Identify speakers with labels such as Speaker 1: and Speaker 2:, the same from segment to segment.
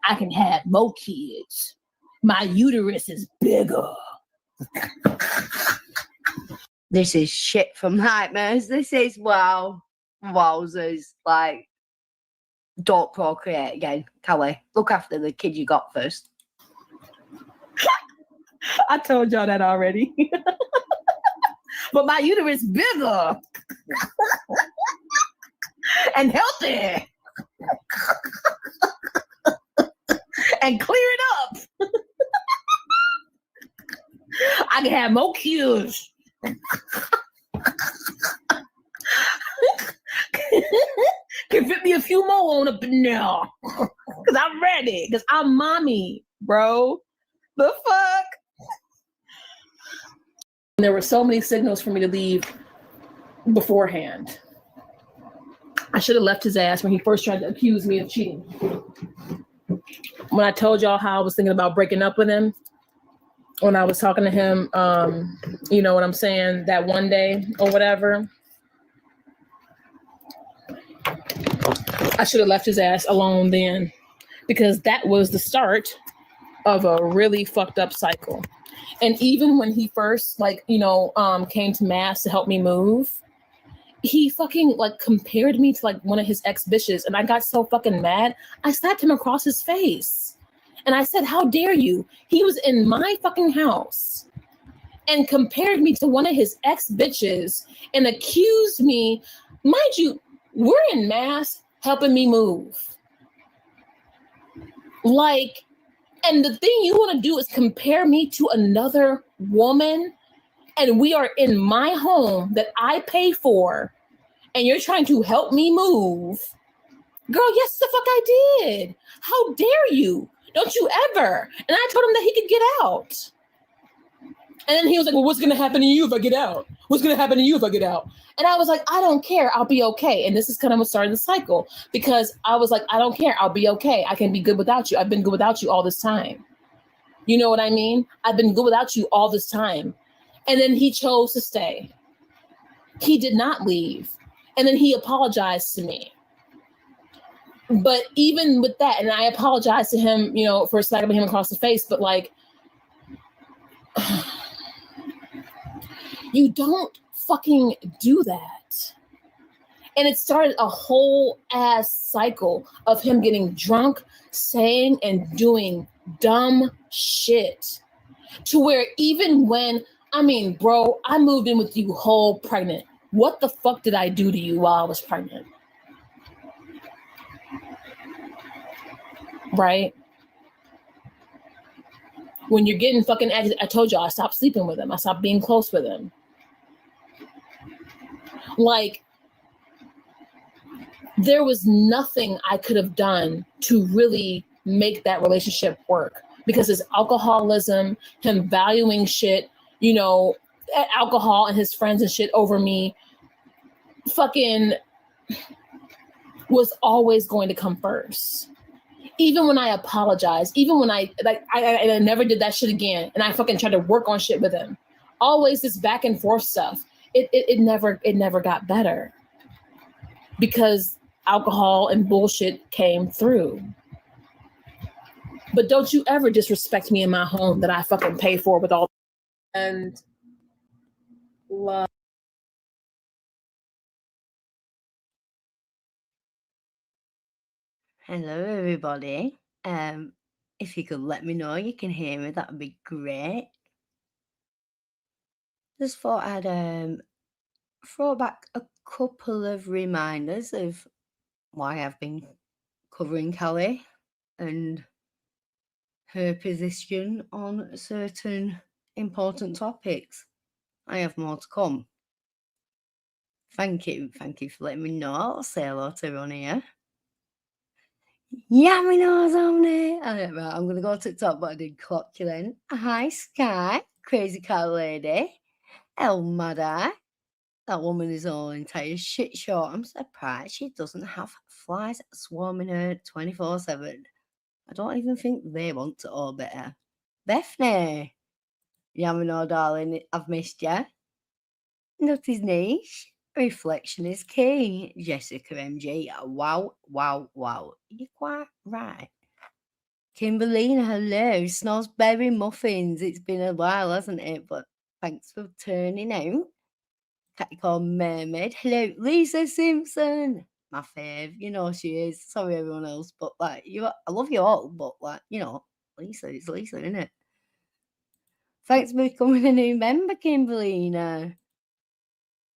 Speaker 1: I can have more kids. My uterus is bigger.
Speaker 2: This is shit from nightmares. This is wowzers. Like, don't procreate again, Callie. Look after the kid you got first.
Speaker 1: I told y'all that already. But my uterus bigger and healthy and clear it up. I can have more kids. Can fit me a few more on up in there. Because I'm ready. Because I'm mommy, bro. The fuck? There were so many signals for me to leave beforehand. I should have left his ass when he first tried to accuse me of cheating. When I told y'all how I was thinking about breaking up with him, when I was talking to him, you know what I'm saying, that one day or whatever, I should have left his ass alone then, because that was the start of a really fucked up cycle. And even when he first, like, you know, came to Mass to help me move, he fucking, like, compared me to, like, one of his ex-bitches. And I got so fucking mad, I slapped him across his face. And I said, how dare you? He was in my fucking house and compared me to one of his ex-bitches and accused me. Mind you, we're in Mass helping me move. Like, and the thing you want to do is compare me to another woman, and we are in my home that I pay for, and you're trying to help me move. Girl, yes, the fuck I did. How dare you? Don't you ever. And I told him that he could get out. And then he was like, well, what's going to happen to you if I get out? What's going to happen to you if I get out? And I was like, I don't care. I'll be okay. And this is kind of what started the cycle, because I was like, I don't care. I'll be okay. I can be good without you. I've been good without you all this time. You know what I mean? I've been good without you all this time. And then he chose to stay. He did not leave. And then he apologized to me. But even with that, and I apologized to him, you know, for slapping him across the face, but like, you don't fucking do that. And it started a whole ass cycle of him getting drunk, saying and doing dumb shit, to where even when, I mean, bro, I moved in with you whole pregnant. What the fuck did I do to you while I was pregnant? Right? When you're getting fucking agitated, I told y'all I stopped sleeping with him. I stopped being close with him. Like, there was nothing I could have done to really make that relationship work, because his alcoholism, him valuing shit, you know, alcohol and his friends and shit over me, fucking was always going to come first. Even when I apologized, even when I never did that shit again, and I fucking tried to work on shit with him, always this back and forth stuff. It never got better, because alcohol and bullshit came through. But don't you ever disrespect me in my home that I fucking pay for with all and love.
Speaker 2: Hello, everybody. If you could let me know you can hear me, that would be great. Just thought I'd throw back a couple of reminders of why I've been covering Callie and her position on certain important topics. I have more to come. Thank you for letting me know. I'll say hello to everyone here. Yummy nose on it. Right, I'm going to go to the top, but I did clock you then. Hi, Sky. Crazy cat lady. El Mad-Eye. That woman is all entire shit show. I'm surprised she doesn't have flies swarming her 24/7. I don't even think they want to orbit her. Bethany. Yamino, darling, I've missed you. Nut is niche. Reflection is key. Jessica MG. Wow. You're quite right. Kimberlina, hello. Snozzberry Muffins. It's been a while, hasn't it? But thanks for turning out. Catty called Mermaid. Hello, Lisa Simpson. My fave. You know she is. Sorry, everyone else. But, like, I love you all. But, like, you know, Lisa is Lisa, isn't it? Thanks for becoming a new member, Kimberlina.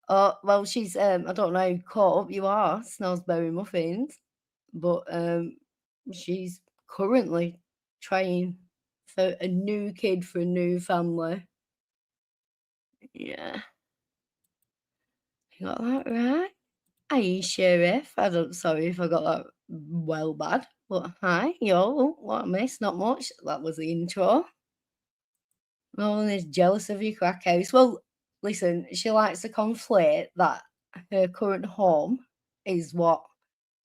Speaker 2: Oh, well, she's, I don't know how caught up you are, Snozzberry Muffins. But she's currently trying for a new kid for a new family. Yeah. You got that right? Hi, Sheriff. Sorry if I got that well bad. But hi, yo, what I missed? Not much. That was the intro. Roland is jealous of your crack house. Well, listen, she likes to conflate that her current home is what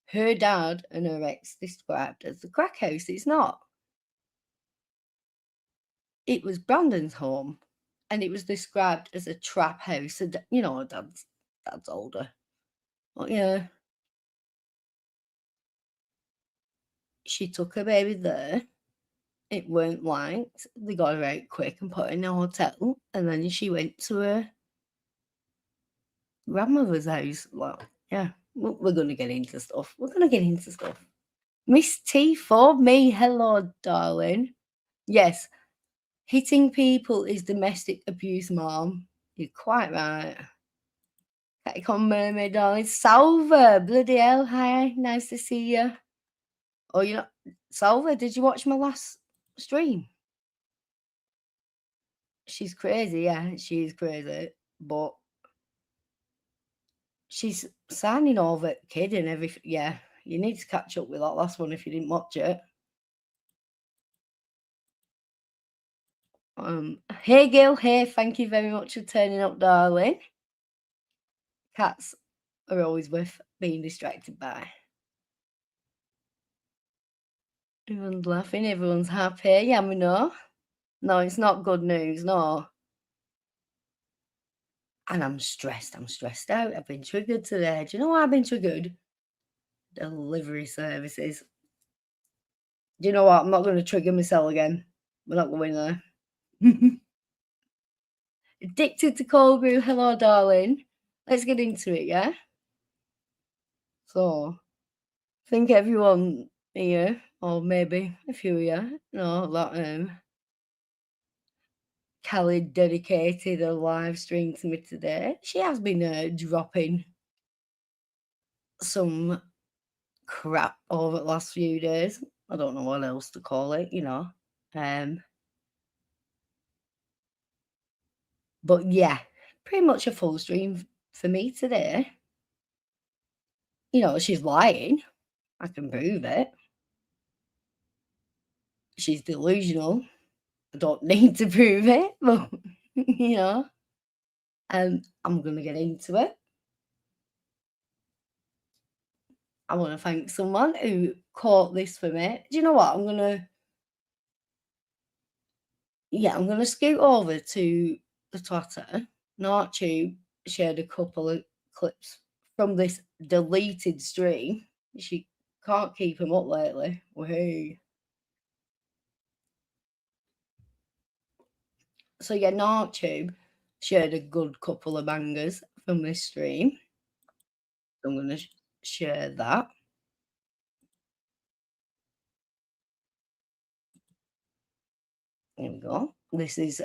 Speaker 2: her dad and her ex described as the crack house. It's not. It was Brandon's home, and it was described as a trap house. And, you know, dad's older. But yeah, she took her baby there. It weren't liked. They got her out quick and put her in a hotel, and then she went to her grandmother's house. Well, yeah, we're going to get into stuff. Miss T for me. Hello, darling. Yes, hitting people is domestic abuse, Mom. You're quite right. Catty con mermaid, darling. Salva, bloody hell, hi, nice to see you. Oh, you know, Salva, did you watch my last stream? She's crazy, yeah, she's crazy, but she's signing over kid and everything. Yeah, you need to catch up with that last one if you didn't watch it. Hey, Gil, hey, thank you very much for turning up, darling. Cats are always worth being distracted by. Everyone's laughing, everyone's happy. Yeah, we know. No, it's not good news, no. And I'm stressed out. I've been triggered today. Do you know why I've been triggered? Delivery services. Do you know what? I'm not going to trigger myself again. We're not going there. Addicted to cold brew. Hello, darling. Let's get into it, yeah? So, I think everyone here, or maybe a few here, know that Callie dedicated a live stream to me today. She has been dropping some crap over the last few days. I don't know what else to call it, you know. But yeah, pretty much a full stream for me today. You know, she's lying. I can prove it. She's delusional. I don't need to prove it, but you know. I'm gonna get into it. I want to thank someone who caught this for me. Do you know what? I'm gonna scoot over to the Twitter. Nartube shared a couple of clips from this deleted stream. She can't keep them up lately. Woohoo. So yeah, Nartube shared a good couple of bangers from this stream. I'm going to share that. There we go. This is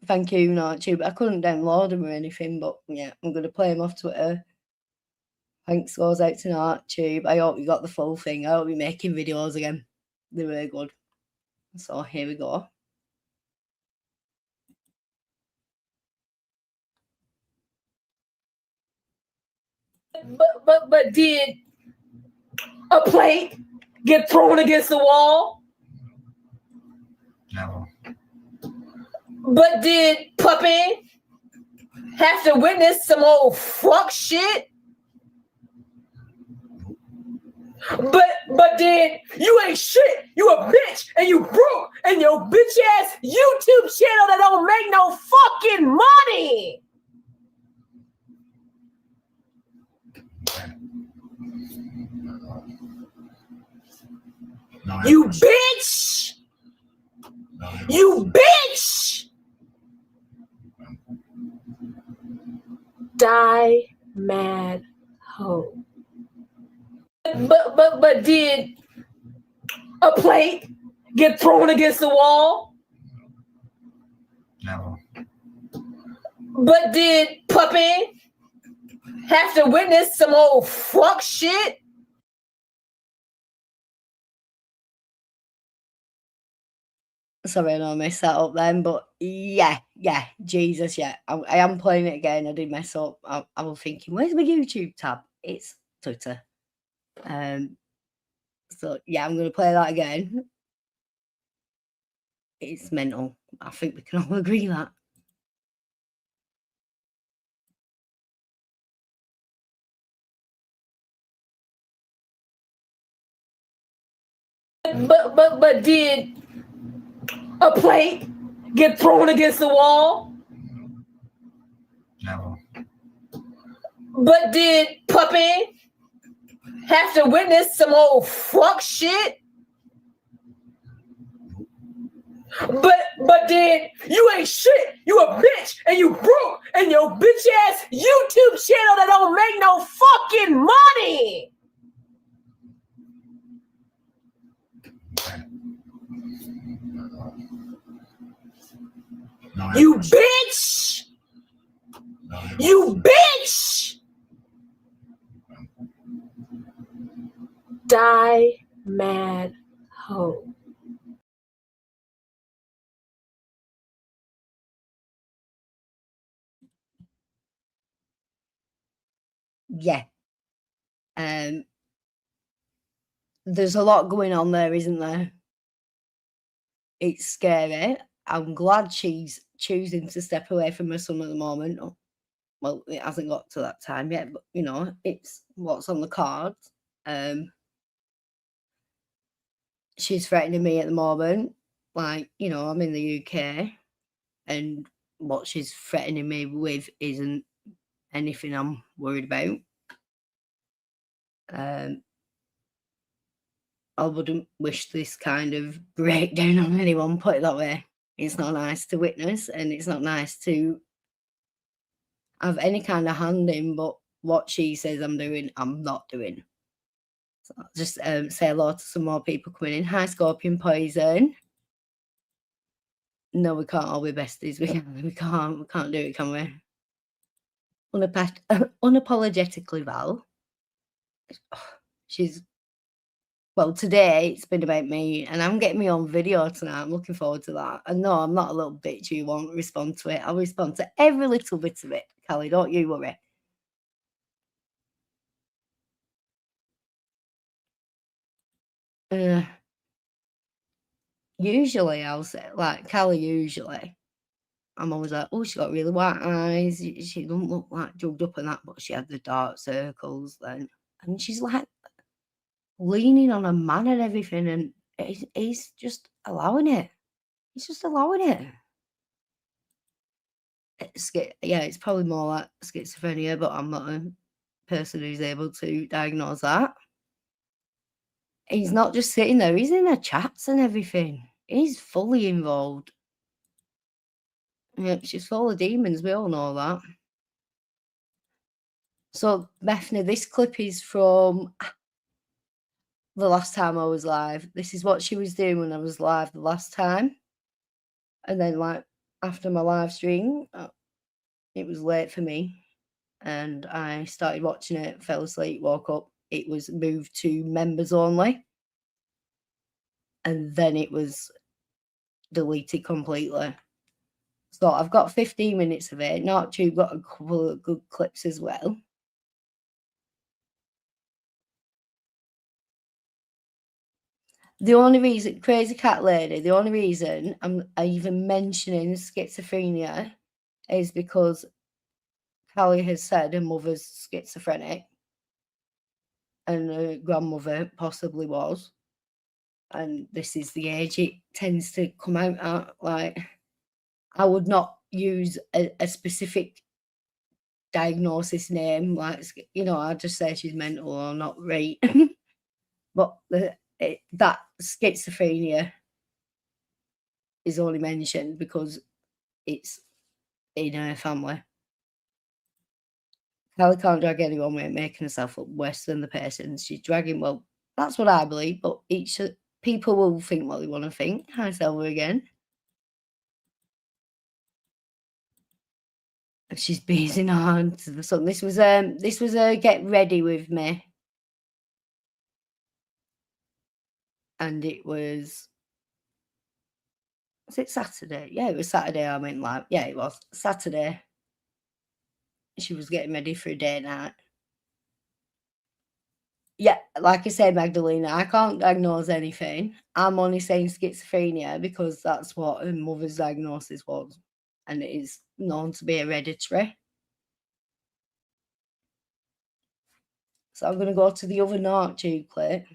Speaker 2: thank you, Nartube. I couldn't download them or anything, but yeah, I'm going to play them off Twitter. Thanks goes out to Nartube. I hope you got the full thing. I hope you're making videos again. They're really good. So here we go.
Speaker 1: But did a plate get thrown against the wall?
Speaker 3: No.
Speaker 1: But did Puppy have to witness some old fuck shit? But did you ain't shit? You a bitch and you broke and your bitch ass YouTube channel that don't make no fucking money.
Speaker 3: No,
Speaker 1: You bitch! You bitch! Die mad hoe. But did a plate get thrown against the wall?
Speaker 3: No.
Speaker 1: But did Puppy have to witness some old fuck shit?
Speaker 2: Sorry, I know I messed that up then, but yeah, Jesus, yeah. I am playing it again. I did mess up. I was thinking, where's my YouTube tab? It's Twitter. So yeah, I'm gonna play that again. It's mental. I think we can all agree that.
Speaker 1: But did a plate get thrown against the wall?
Speaker 3: No.
Speaker 1: But did Puppy have to witness some old fuck shit? But did you ain't shit? You a bitch and you broke and your bitch ass YouTube channel that don't make no fucking money.
Speaker 3: No,
Speaker 1: You bitch!
Speaker 3: no,
Speaker 1: You bitch! Die mad hoe.
Speaker 2: Yeah. There's a lot going on there, isn't there? It's scary. I'm glad she's choosing to step away from her son at the moment. Well, it hasn't got to that time yet, but you know, it's what's on the cards. She's threatening me at the moment. Like, you know, I'm in the UK and what she's threatening me with isn't anything I'm worried about. I wouldn't wish this kind of breakdown on anyone, put it that way. It's not nice to witness and it's not nice to have any kind of hand in, but what she says I'm doing, I'm not doing. So I'll just say hello to some more people coming in. Hi, Scorpion Poison. No, we can't all be besties. We can't do it, can we? Unapologetically Val. She's well, today it's been about me and I'm getting me on video tonight. I'm looking forward to that. And no, I'm not a little bitch who won't respond to it. I'll respond to every little bit of it. Callie, don't you worry. Usually I'll say, like Callie, usually I'm always like, oh, she got really white eyes. She don't look like drugged up and that, but she had the dark circles then. And she's like leaning on a man and everything, and he's just allowing it. He's just allowing it. It's probably more like schizophrenia, but I'm not a person who's able to diagnose that. He's not just sitting there, he's in the chats and everything. He's fully involved. Yeah, she's full of demons, we all know that. So, Bethany, this clip is from the last time I was live. This is what she was doing when I was live the last time. And then, like, after my live stream, it was late for me. And I started watching it, fell asleep, woke up. It was moved to members only. And then it was deleted completely. So I've got 15 minutes of it. Not too, got a couple of good clips as well. The only reason, Crazy Cat Lady, the only reason I'm even mentioning schizophrenia is because Callie has said her mother's schizophrenic and her grandmother possibly was. And this is the age it tends to come out at. Like, I would not use a specific diagnosis name. Like, you know, I'd just say she's mental or not right. But that schizophrenia is only mentioned because it's in her family. Callie can't drag anyone without making herself look worse than the person she's dragging. Well, that's what I believe, but each people will think what they want to think. Hi, Selva again. She's beating on to the sun. This was a get ready with me. And it was it Saturday? Yeah, it was Saturday. I meant like, yeah, it was Saturday. She was getting ready for a date night. Yeah, like I said, Magdalena, I can't diagnose anything. I'm only saying schizophrenia because that's what her mother's diagnosis was. And it is known to be hereditary. So I'm going to go to the other note, Chocolate.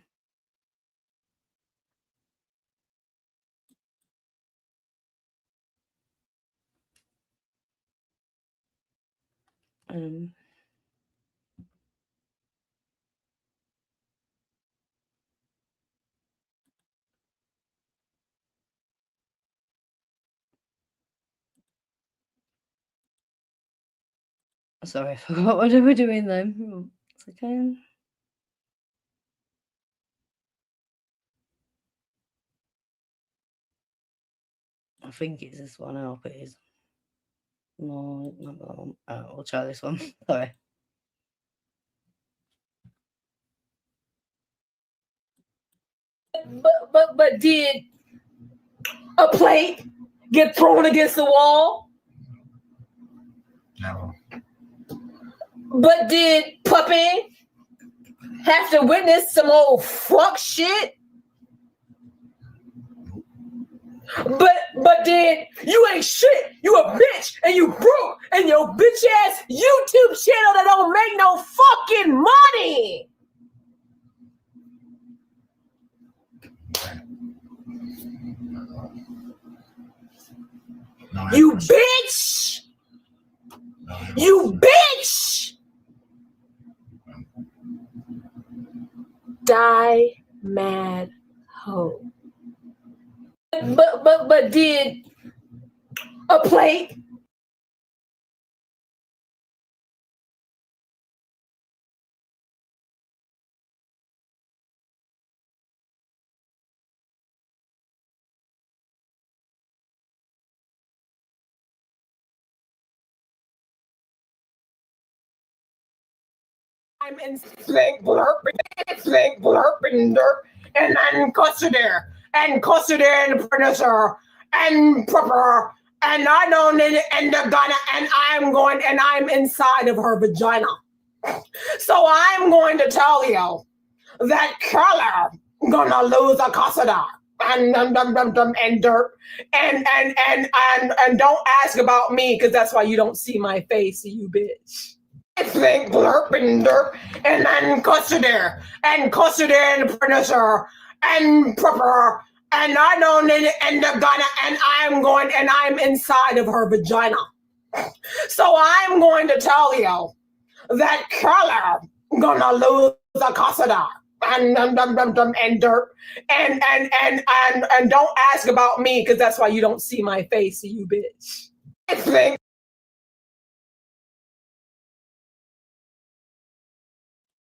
Speaker 2: Sorry, I forgot what we were doing then. It's okay. I think it's this one. I hope it is. No, not that one. We'll try this one. Sorry.
Speaker 1: But did a plate get thrown against the wall?
Speaker 3: No.
Speaker 1: But did Puppy have to witness some old fuck shit? But did you ain't shit? You a bitch and you broke and your bitch ass YouTube channel that don't make no fucking money.
Speaker 3: No,
Speaker 1: You bitch!
Speaker 3: no,
Speaker 1: You bitch! Die mad hoe. But did a plate I'm in sling blurping, derp, and then consider and producer and proper, and I don't need it and the gunna, and I'm going and I'm inside of her vagina. So I'm going to tell you that Callie gonna lose a custody. And dirt and don't ask about me because that's why you don't see my face, you bitch. Think blurp and derp and then consider and producer and proper, and I don't need it and the gunna, and I'm going and I'm inside of her vagina. So I'm going to tell you that Callie gonna lose a custody. And dirt and don't ask about me because that's why you don't see my face, you bitch. Think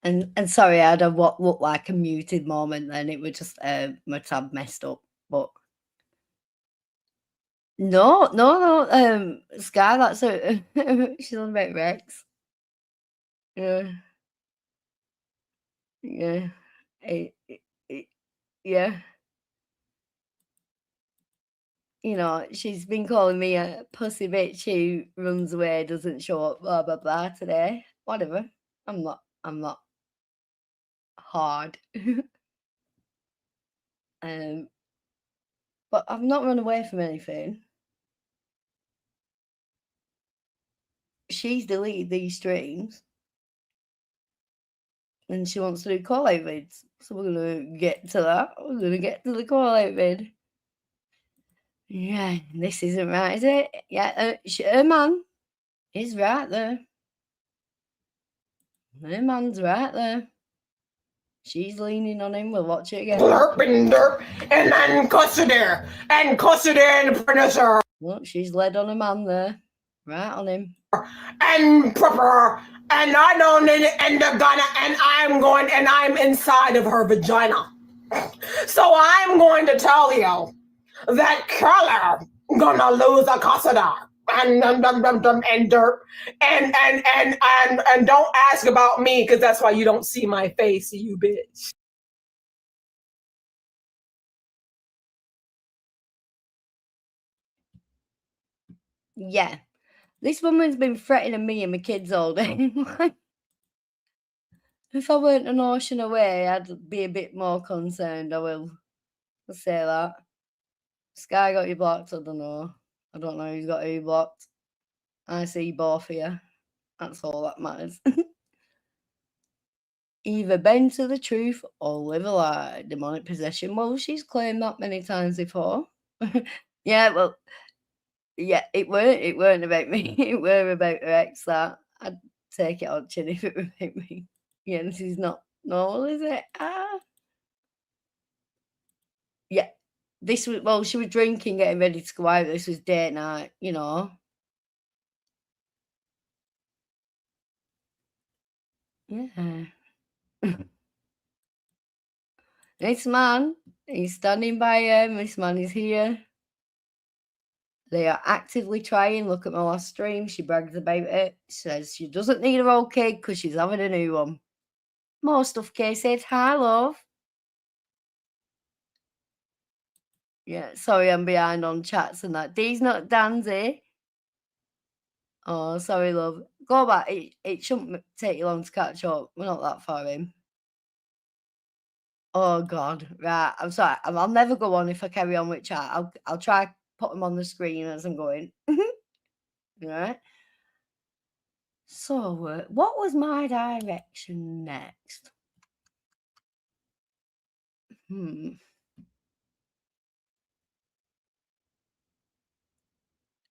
Speaker 2: And sorry, I had a what looked like a muted moment then. It was just my tab messed up. But no, Sky, that's her. She's on about Rex. Yeah. Yeah. Yeah. You know, she's been calling me a pussy bitch who runs away, doesn't show up, blah blah blah today. Whatever. I'm not hard. But I've not run away from anything. She's deleted these streams and she wants to do call out vids. So we're gonna get to that. We're gonna get to the call out vid. Yeah, this isn't right, is it? Yeah, her man is right there. Her man's right there. She's leaning on him. We'll watch it again.
Speaker 1: Blurp and derp, and then custody and producer.
Speaker 2: Look, she's led on a man there. Right on him.
Speaker 1: And proper, and I don't need it, and the gunna, and I'm inside of her vagina. So I'm going to tell you that Callie gonna lose a custody. And dirt and don't ask about me because that's why you don't see my face, you bitch.
Speaker 2: Yeah. This woman's been threatening me and my kids all day. If I weren't an ocean away, I'd be a bit more concerned. I'll say that. Sky got you blocked, I don't know. I don't know who's got who blocked. I see both of you. That's all that matters. Either bend to the truth or live a lie. Demonic possession. Well, she's claimed that many times before. Yeah, well, yeah, it weren't about me. It were about her ex. That I'd take it on chin if it were about me. Yeah, this is not normal, is it? Yeah. This was, well, she was drinking, getting ready to go out. This was date night, you know. Yeah. This man, he's standing by him. This man is here. They are actively trying. Look at my last stream. She brags about it. Says she doesn't need her old kid because she's having a new one. More stuff, Kay said. Hi, love. Yeah, sorry, I'm behind on chats and that. D's not Danzy. Oh, sorry, love. Go back. It shouldn't take you long to catch up. We're not that far in. Oh God, right. I'm sorry. I'll never go on if I carry on with chat. I'll try put them on the screen as I'm going. Right. So, what was my direction next?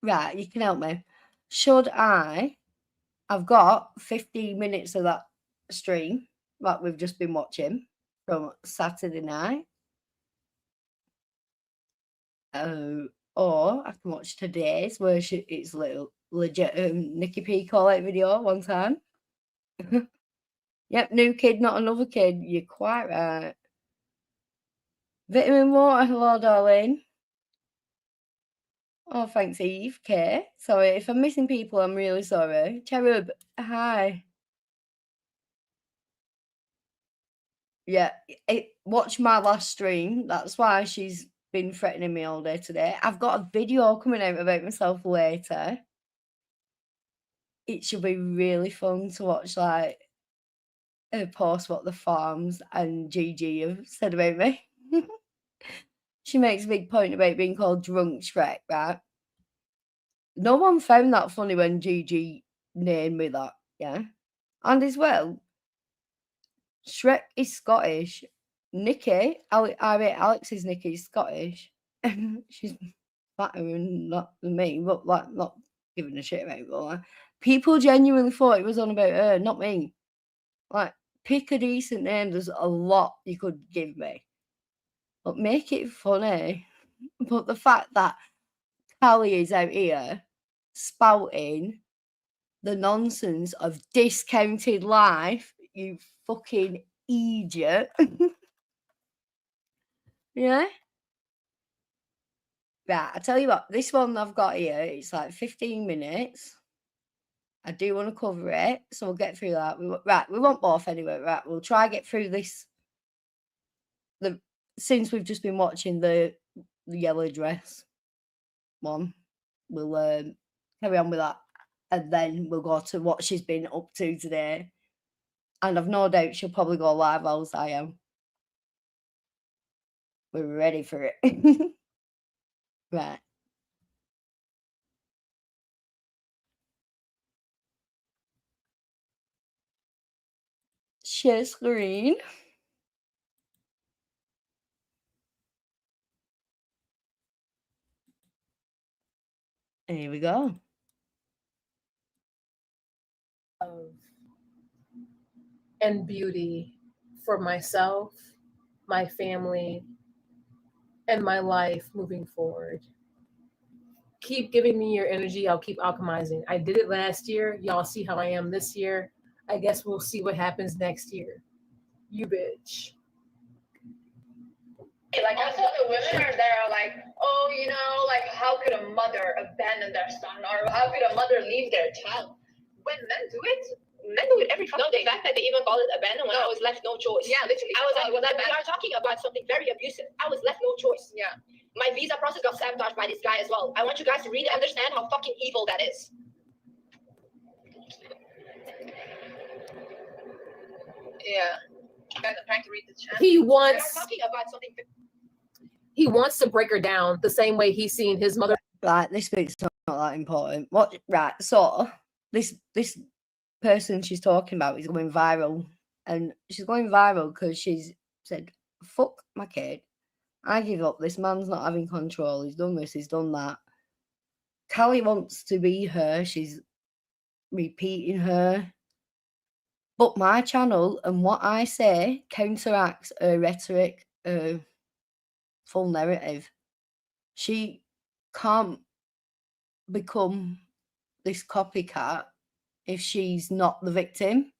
Speaker 2: Right, you can help me. Should I've got 15 minutes of that stream that we've just been watching from Saturday night. Or I can watch today's where it's a little legit Nikki P call out video one time. Yep, new kid, not another kid. You're quite right. Vitamin water, hello, darling. Oh, thanks, Eve. K. Sorry, if I'm missing people, I'm really sorry. Cherub, hi. Yeah, watch my last stream. That's why she's been threatening me all day today. I've got a video coming out about myself later. It should be really fun to watch, like, her post what the farms and Gigi have said about me. She makes a big point about being called Drunk Shrek, right? No one found that funny when Gigi named me that, yeah? And as well, Shrek is Scottish. Nikki, Alex's Nikki is Scottish. She's better than not than me, but like not giving a shit about it. But, like, people genuinely thought it was on about her, not me. Like, pick a decent name. There's a lot you could give me, but make it funny. But the fact that Callie is out here spouting the nonsense of discounted life, you fucking idiot. Yeah. Right, I tell you what, this one I've got here, it's like 15 minutes. I do want to cover it, so we'll get through that. We want both anyway. Right, we'll try get through this. Since we've just been watching the yellow dress one, we'll carry on with that, and then we'll go to what she's been up to today. And I've no doubt she'll probably go live as I am. We're ready for it. Right. Share screen. Here we go.
Speaker 1: And beauty for myself, my family, and my life moving forward. Keep giving me your energy. I'll keep alchemizing. I did it last year. Y'all see how I am this year. I guess we'll see what happens next year. You bitch.
Speaker 3: Like also the women are there like, oh, you know, like how could a mother abandon their son, or how could a mother leave their child? When men do it every fucking day. The fact that they even call it abandon when I was left no choice. Yeah, literally. I was like, we are talking about something very abusive. I was left no choice. Yeah. My visa process got sabotaged by this guy as well. I want you guys to really understand how fucking evil that is. Yeah. You guys are trying to read the chat.
Speaker 1: He wants.
Speaker 3: We are talking about something.
Speaker 1: He wants to break her down the same way he's seen his mother.
Speaker 2: Right, this bit's not that important. What? Right, so this person she's talking about is going viral, and she's going viral because she's said, "Fuck my kid, I give up. This man's not having control. He's done this. He's done that." Callie wants to be her. She's repeating her. But my channel and what I say counteracts her rhetoric, her full narrative. She can't become this copycat if she's not the victim.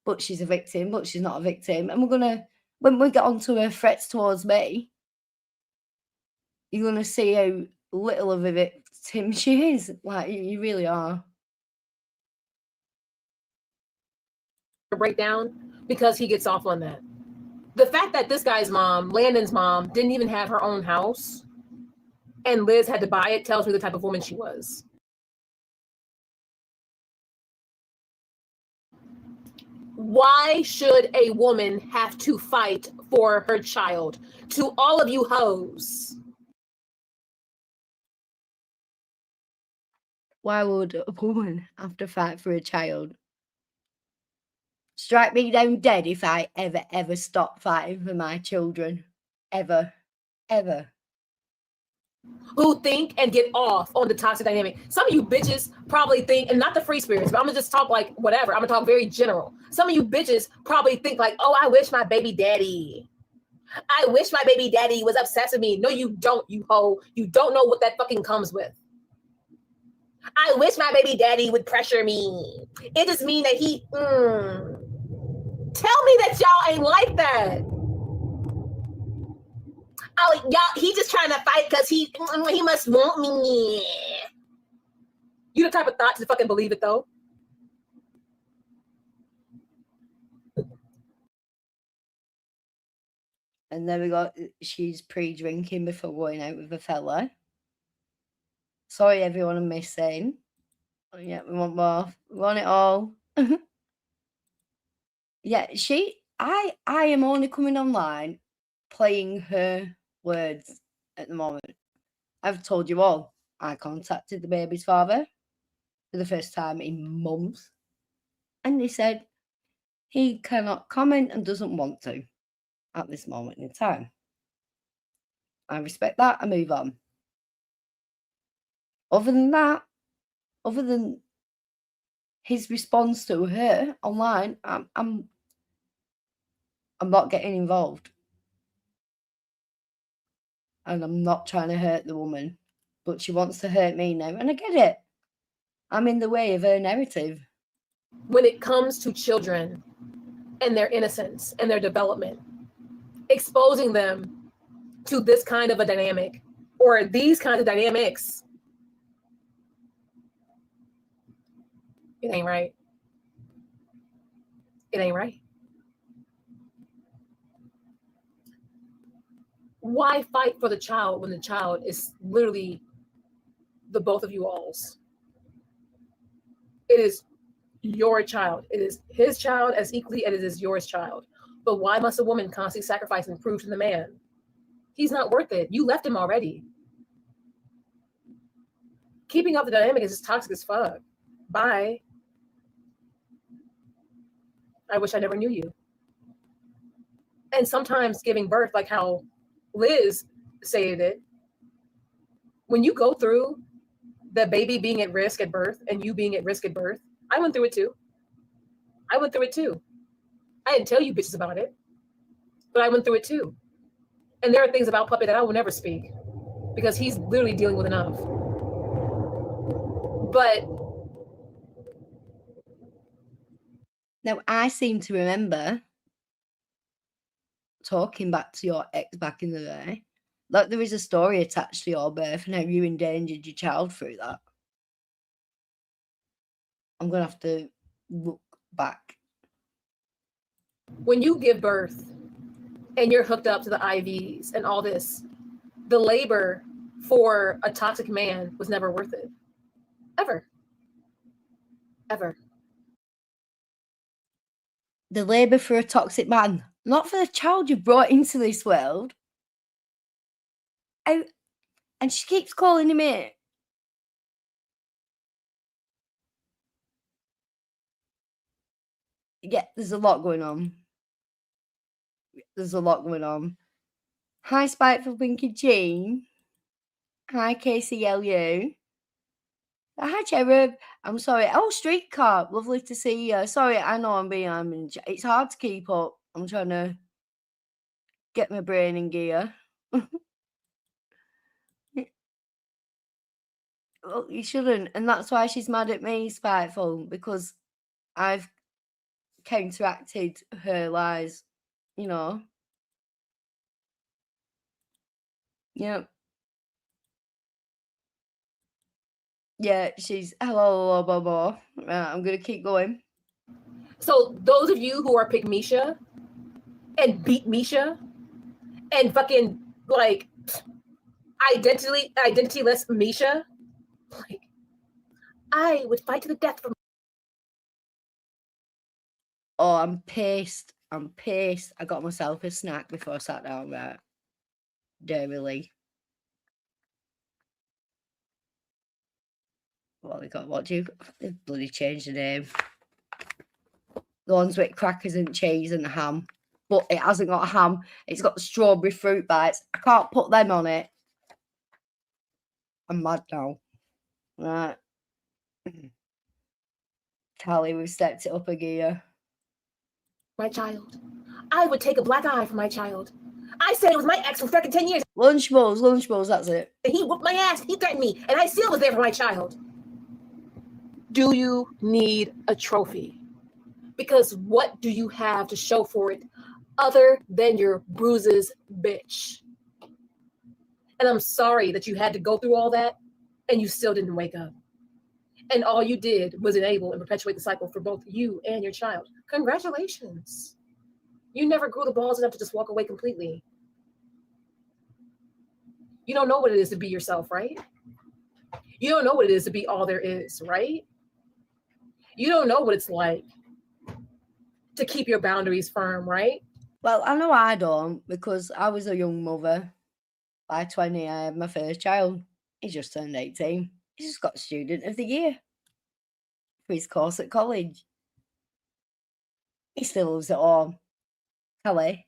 Speaker 2: But she's a victim, but she's not a victim. And when we get onto her threats towards me, you're gonna see how little of a victim she is. Like, you really are.
Speaker 1: Breakdown because he gets off on that. The fact that this guy's mom, Landon's mom, didn't even have her own house and Liz had to buy it tells me the type of woman she was. Why should a woman have to fight for her child? To all of you hoes.
Speaker 2: Why would a woman have to fight for a child? Strike me down dead if I ever stop fighting for my children. Ever.
Speaker 1: Who think and get off on the toxic dynamic. Some of you bitches probably think, and not the free spirits, but I'm gonna just talk like whatever. I'm gonna talk very general. Some of you bitches probably think like, oh, I wish my baby daddy was obsessed with me. No, you don't, you hoe. You don't know what that fucking comes with. I wish my baby daddy would pressure me. It just means that he, tell me that y'all ain't like that. Oh, y'all, he just trying to fight because he must want me. You the type of thought to fucking believe it though.
Speaker 2: And there we go. She's pre-drinking before going out with a fella. Sorry, everyone, I'm missing. Oh, yeah, we want more. We want it all. Yeah, I am only coming online playing her words at the moment. I've told you all. I contacted the baby's father for the first time in months. And he said he cannot comment and doesn't want to at this moment in time. I respect that. I move on. Other than that, other than his response to her online, I'm not getting involved. And I'm not trying to hurt the woman, but she wants to hurt me now. And I get it. I'm in the way of her narrative.
Speaker 1: When it comes to children and their innocence and their development, exposing them to this kind of a dynamic or these kinds of dynamics, it ain't right. It ain't right. Why fight for the child when the child is literally the both of you all's? It is your child. It is his child as equally as it is yours child. But why must a woman constantly sacrifice and prove to the man he's not worth it? You left him already. Keeping up the dynamic is just toxic as fuck. Bye. I wish I never knew you. And sometimes giving birth, like how Liz said it, when you go through the baby being at risk at birth and you being at risk at birth, I went through it too. I didn't tell you bitches about it, but I went through it too. And there are things about Puppet that I will never speak because he's literally dealing with enough. But
Speaker 2: now I seem to remember talking back to your ex back in the day, like there is a story attached to your birth and how you endangered your child through that. I'm gonna have to look back.
Speaker 1: when you give birth and you're hooked up to the IVs and all this, the labor for a toxic man was never worth it. Ever. Ever.
Speaker 2: The labour for a toxic man, not for the child you brought into this world. And she keeps calling him it. Yeah, there's a lot going on. There's a lot going on. Hi, Spiteful Pinky Jean. Hi, KCLU. Hi, Cherub. I'm sorry. Oh, Streetcar. Lovely to see you. Sorry, I know it's hard to keep up. I'm trying to get my brain in gear. Well, you shouldn't. And that's why she's mad at me, Spiteful, because I've counteracted her lies, you know. Yeah. Yeah, she's hello, blah, blah. I'm going to keep going.
Speaker 1: So those of you who are pick Misha and beat Misha and fucking like identityless Misha, like I would fight to the death for.
Speaker 2: Oh, I'm pissed. I'm pissed. I got myself a snack before I sat down there. Dairily. What do you They've bloody changed the name. The ones with crackers and cheese and ham. But it hasn't got ham. It's got strawberry fruit bites. I can't put them on it. I'm mad now. Right. Callie, we've stepped it up a gear.
Speaker 1: My child. I would take a black eye for my child. I said it was my ex for fucking 10 years.
Speaker 2: Lunchables, that's it.
Speaker 1: And he whooped my ass. He threatened me. And I still was there for my child. Do you need a trophy? Because what do you have to show for it other than your bruises, bitch? And I'm sorry that you had to go through all that and you still didn't wake up. And all you did was enable and perpetuate the cycle for both you and your child. Congratulations. You never grew the balls enough to just walk away completely. You don't know what it is to be yourself, right? You don't know what it is to be all there is, right? You don't know what it's like to keep your boundaries firm, right?
Speaker 2: Well, I know I don't, because I was a young mother. By 20, I had my first child. He just turned 18. He just got Student of the Year for his course at college. He still lives at home. Callie,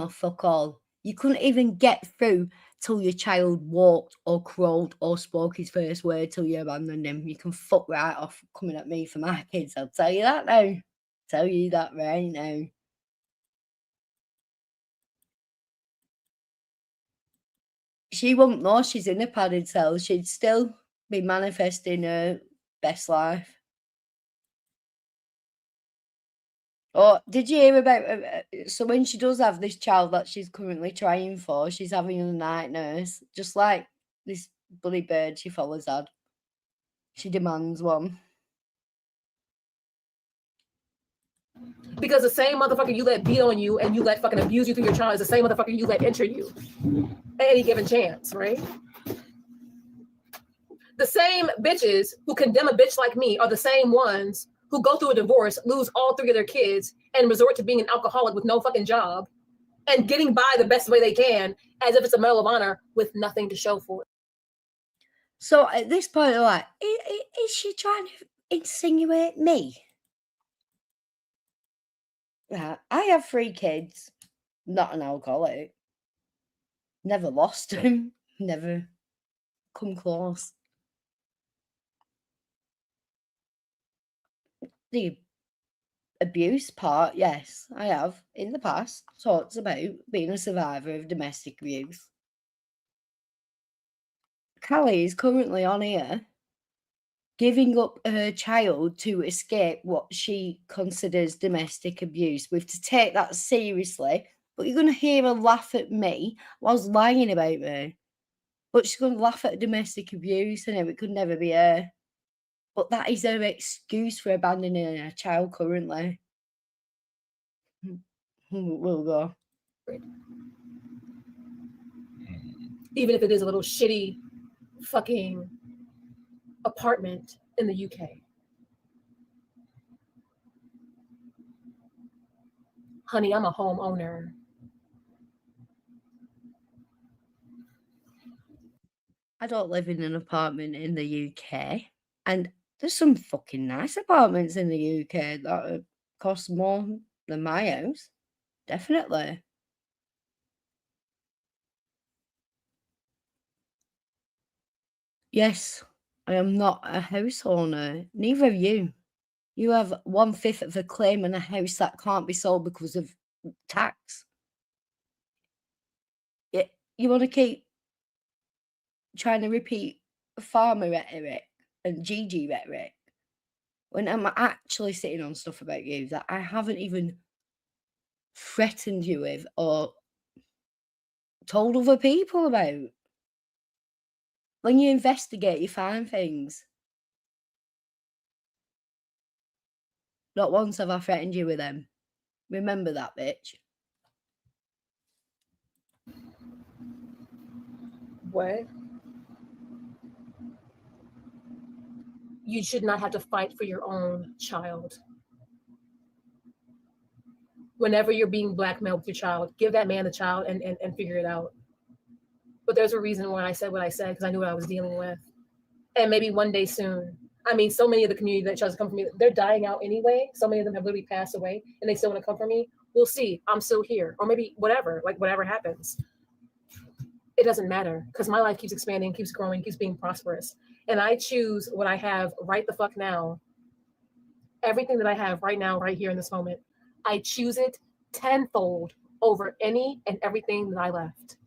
Speaker 2: fuck all. You couldn't even get through till your child walked or crawled or spoke his first word till you abandoned him. You can fuck right off coming at me for my kids. I'll tell you that now. Tell you that right now. She won't know she's in a padded cell. She'd still be manifesting her best life. Oh, did you hear about? So when she does have this child that she's currently trying for, she's having a night nurse, just like this bloody bird she follows had. She demands one.
Speaker 1: Because the same motherfucker you let beat on you and you let fucking abuse you through your child is the same motherfucker you let enter you at any given chance, right? The same bitches who condemn a bitch like me are the same ones who go through a divorce, lose all 3 of their kids, and resort to being an alcoholic with no fucking job and getting by the best way they can as if it's a medal of honor with nothing to show for it.
Speaker 2: So at this point, like, is she trying to insinuate me? Yeah, I have 3 kids, not an alcoholic. Never lost him, never come close. abuse part, yes, I have in the past talked about being a survivor of domestic abuse. Callie is currently on here giving up her child to escape what she considers domestic abuse. We have to take that seriously. But you're going to hear her laugh at me whilst lying about me. But she's going to laugh at domestic abuse and it could never be her. But that is her excuse for abandoning her child currently. We'll go.
Speaker 1: Even if it is a little shitty fucking apartment in the UK. Honey, I'm a homeowner.
Speaker 2: I don't live in an apartment in the UK. And there's some fucking nice apartments in the UK that cost more than my house. Definitely. Yes, I am not a house owner. Neither of you. You have 1/5 of a claim on a house that can't be sold because of tax. You want to keep trying to repeat farmer rhetoric and Gigi rhetoric when I'm actually sitting on stuff about you that I haven't even threatened you with or told other people about. When you investigate, you find things. Not once have I threatened you with them. Remember that, bitch.
Speaker 1: What? You should not have to fight for your own child. Whenever you're being blackmailed with your child, give that man the child and figure it out. But there's a reason why I said what I said, because I knew what I was dealing with. And maybe one day soon. I mean, so many of the community that tries to come for me, they're dying out anyway. So many of them have literally passed away and they still want to come for me. We'll see. I'm still here. Or maybe whatever, like whatever happens. It doesn't matter because my life keeps expanding, keeps growing, keeps being prosperous. And I choose what I have right the fuck now. Everything that I have right now, right here in this moment, I choose it tenfold over any and everything that I left.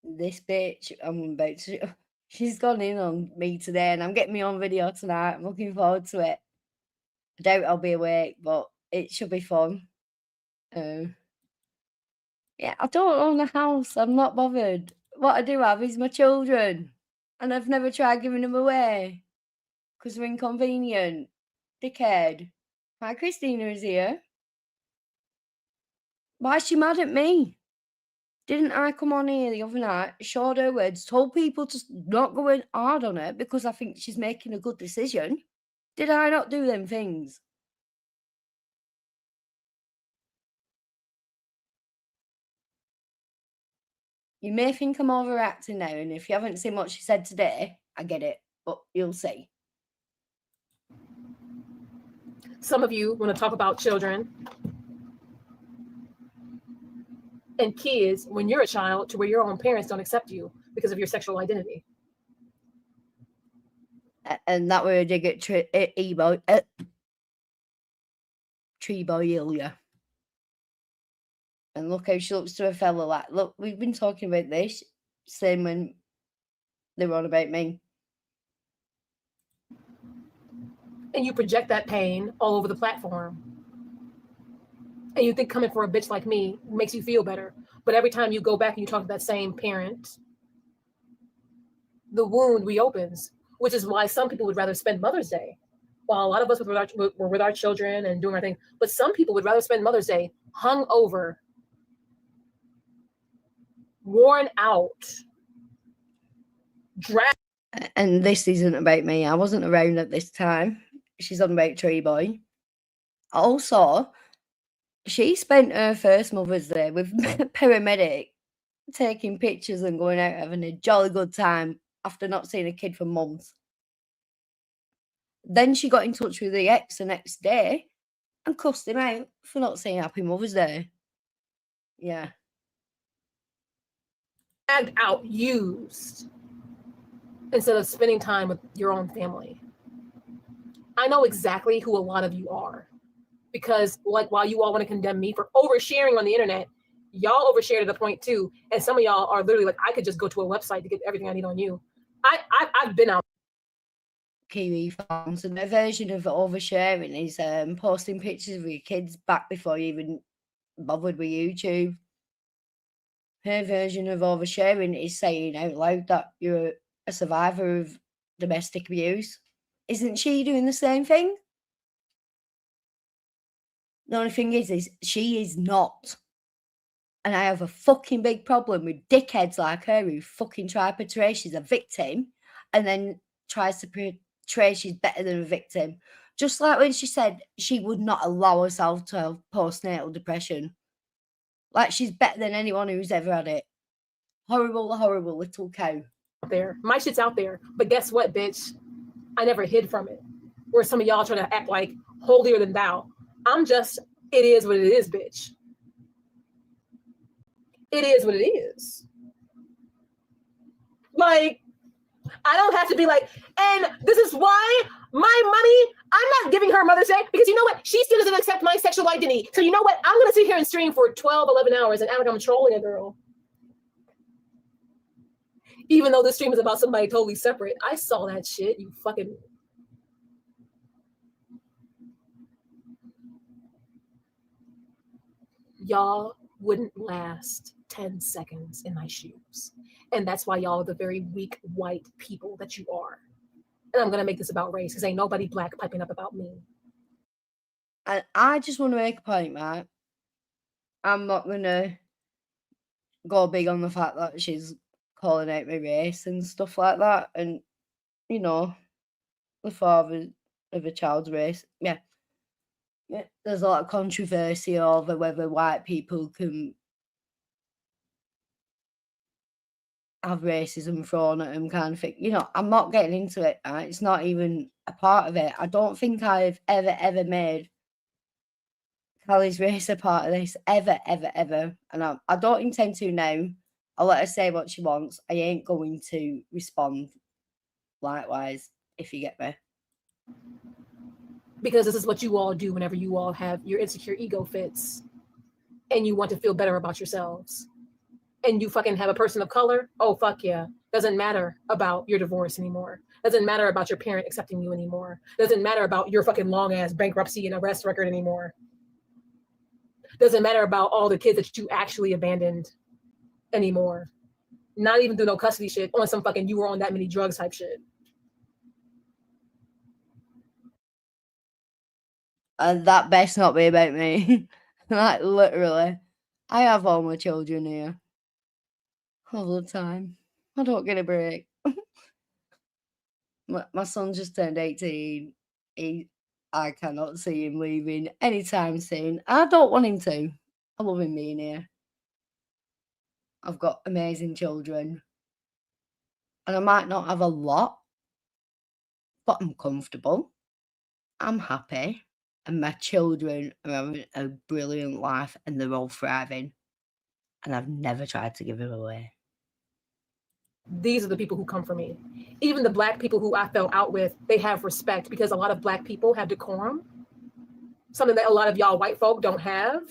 Speaker 2: This bitch, I'm about to. She's gone in on me today, and I'm getting me on video tonight. I'm looking forward to it. I doubt I'll be awake, but it should be fun. Yeah, I don't own a house. I'm not bothered. What I do have is my children, and I've never tried giving them away because they're inconvenient. Dickhead. Hi, Christina is here. Why is she mad at me? Didn't I come on here the other night, showed her words, told people to not go in hard on her because I think she's making a good decision? Did I not do them things? You may think I'm overacting now, and if you haven't seen what she said today, I get it, but you'll see.
Speaker 1: Some of you want to talk about children and kids when you're a child to where your own parents don't accept you because of your sexual identity.
Speaker 2: And that way they get tree boy Ilya. And look how she looks to a fella like, look, we've been talking about this, same when they were on about me.
Speaker 1: And you project that pain all over the platform. And you think coming for a bitch like me makes you feel better. But every time you go back and you talk to that same parent, the wound reopens, which is why some people would rather spend Mother's Day. While a lot of us were with our children and doing our thing, but some people would rather spend Mother's Day hung over, worn out, dragged.
Speaker 2: And this isn't about me. I wasn't around at this time. She's on about Tree Boy. Also, she spent her first Mother's Day with paramedic, taking pictures and going out having a jolly good time after not seeing a kid for months. Then she got in touch with the ex the next day and cussed him out for not saying Happy Mother's Day. Yeah.
Speaker 1: Dragged out, used, instead of spending time with your own family. I know exactly who a lot of you are. Because like while you all want to condemn me for oversharing on the internet, y'all overshared at a point too. And some of y'all are literally like, I could just go to a website to get everything I need on you. I've been out.
Speaker 2: Kiwi farms, and their version of oversharing is posting pictures of your kids back before you even bothered with YouTube. Her version of oversharing is saying out loud that you're a survivor of domestic abuse. Isn't she doing the same thing? The only thing is she is not. And I have a fucking big problem with dickheads like her who fucking try to portray she's a victim and then tries to portray she's better than a victim. Just like when she said she would not allow herself to have postnatal depression. Like she's better than anyone who's ever had it. Horrible, horrible little cow.
Speaker 1: There. My shit's out there. But guess what, bitch? I never hid from it. Where some of y'all trying to act like holier than thou. I'm just, it is what it is, bitch. It is what it is. Like, I don't have to be like, and this is why my money, I'm not giving her Mother's Day because you know what? She still doesn't accept my sexual identity. So you know what? I'm going to sit here and stream for 12, 11 hours and act like I'm trolling a girl. Even though this stream is about somebody totally separate. I saw that shit, you fucking... Y'all wouldn't last 10 seconds in my shoes. And that's why y'all are the very weak white people that you are. And I'm going to make this about race because ain't nobody black piping up about me.
Speaker 2: And I just want to make a point, right? I'm not going to go big on the fact that she's calling out my race and stuff like that. And, you know, the father of a child's race. Yeah. There's a lot of controversy over whether white people can have racism thrown at them kind of thing. You know, I'm not getting into it. Right? It's not even a part of it. I don't think I've ever made Callie's race a part of this. Ever. And I don't intend to now. I'll let her say what she wants. I ain't going to respond likewise, if you get me.
Speaker 1: Because this is what you all do whenever you all have your insecure ego fits and you want to feel better about yourselves. And you fucking have a person of color, oh, fuck yeah. Doesn't matter about your divorce anymore. Doesn't matter about your parent accepting you anymore. Doesn't matter about your fucking long-ass bankruptcy and arrest record anymore. Doesn't matter about all the kids that you actually abandoned anymore. Not even through no custody shit on some fucking you were on that many drugs type shit.
Speaker 2: And that best not be about me. Like, literally. I have all my children here. All the time. I don't get a break. my son just turned 18. I cannot see him leaving anytime soon. I don't want him to. I love him being here. I've got amazing children. And I might not have a lot, but I'm comfortable. I'm happy. And my children are having a brilliant life and they're all thriving. And I've never tried to give them away.
Speaker 1: These are the people who come for me. Even the black people who I fell out with, they have respect because a lot of black people have decorum. Something that a lot of y'all white folk don't have.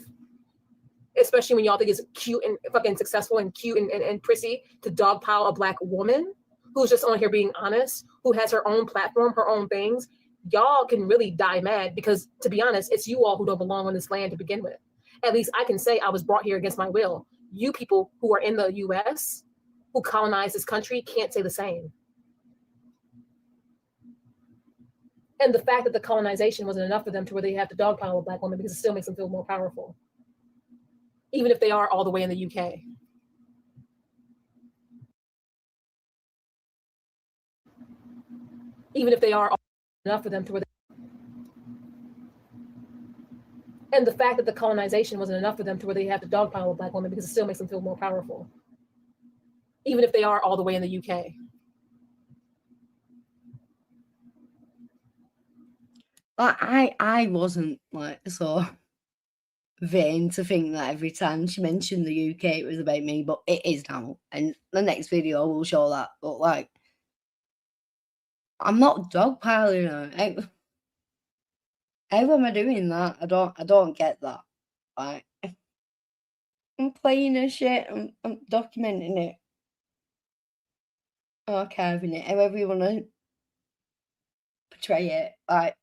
Speaker 1: Especially when y'all think it's cute and fucking successful and cute and prissy to dogpile a black woman who's just on here being honest, who has her own platform, her own things. Y'all can really die mad because, to be honest, it's you all who don't belong on this land to begin with. At least I can say I was brought here against my will. You people who are in the U.S., who colonized this country, can't say the same. And the fact that the colonization wasn't enough for them to where they have to dogpile a black woman because it still makes them feel more powerful. Even if they are all the way in the UK. Even if they are enough for them to where and the fact that the colonization wasn't enough for them to where they have to dogpile a black woman because it still makes them feel more powerful. Even if they are all the way in the UK.
Speaker 2: I wasn't like so vain to think that every time she mentioned the UK it was about me, but it is now. And the next video will show that. But like, I'm not dogpiling her. How am I doing that? I don't get that. Like, I'm playing a shit. I'm documenting it, archiving it, however you want to portray it. Like,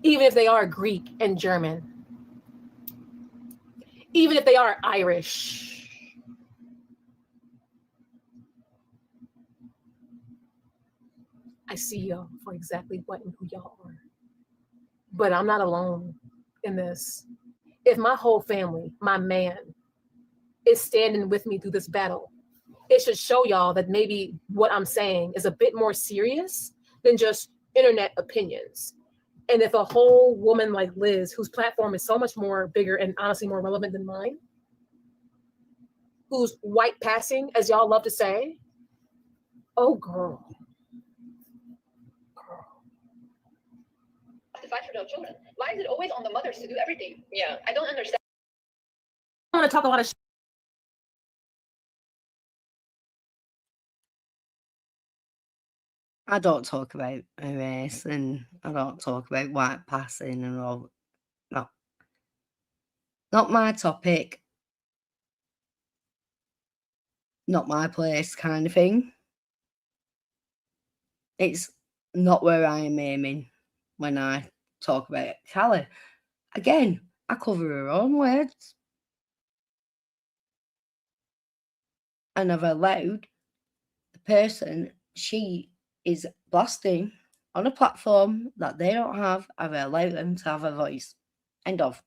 Speaker 1: even if they are Greek and German, even if they are Irish. I see y'all for exactly what and who y'all are. But I'm not alone in this. If my whole family, my man, is standing with me through this battle, it should show y'all that maybe what I'm saying is a bit more serious than just internet opinions. And if a whole woman like Liz, whose platform is so much more bigger and honestly more relevant than mine, who's white passing, as y'all love to say, oh girl.
Speaker 3: To fight for their children. Why is it always on the mothers to do everything? Yeah, I don't understand.
Speaker 1: I want to talk a lot of
Speaker 2: I don't talk about race and I don't talk about white passing and all. No. Not my topic. Not my place kind of thing. It's not where I am aiming when I talk about it. Callie, again, I cover her own words. And I've allowed the person she is blasting on a platform that they don't have, I've allowed them to have a voice. End of.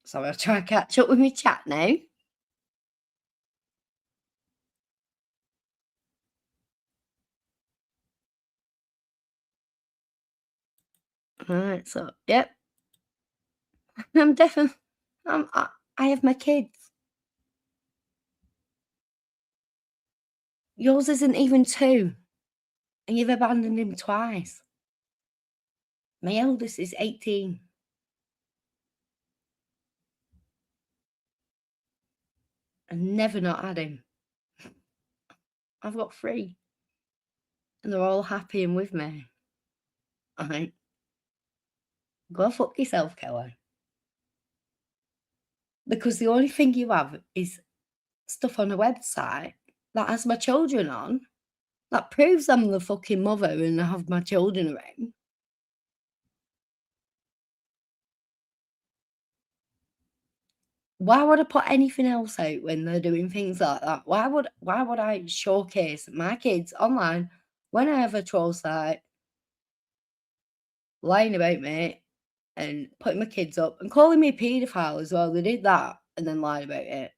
Speaker 2: So I'll try and catch up with my chat now. Alright, so yep. I'm definitely I have my kids. Yours isn't even 2. And you've abandoned him twice. My eldest is 18. I've never not had him. I've got 3. And they're all happy and with me. Alright. Go fuck yourself, Kelly. Because the only thing you have is stuff on a website that has my children on. That proves I'm the fucking mother and I have my children around. Why would I put anything else out when they're doing things like that? Why would I showcase my kids online when I have a troll site lying about me and putting my kids up and calling me a paedophile as well? They did that and then lied about it.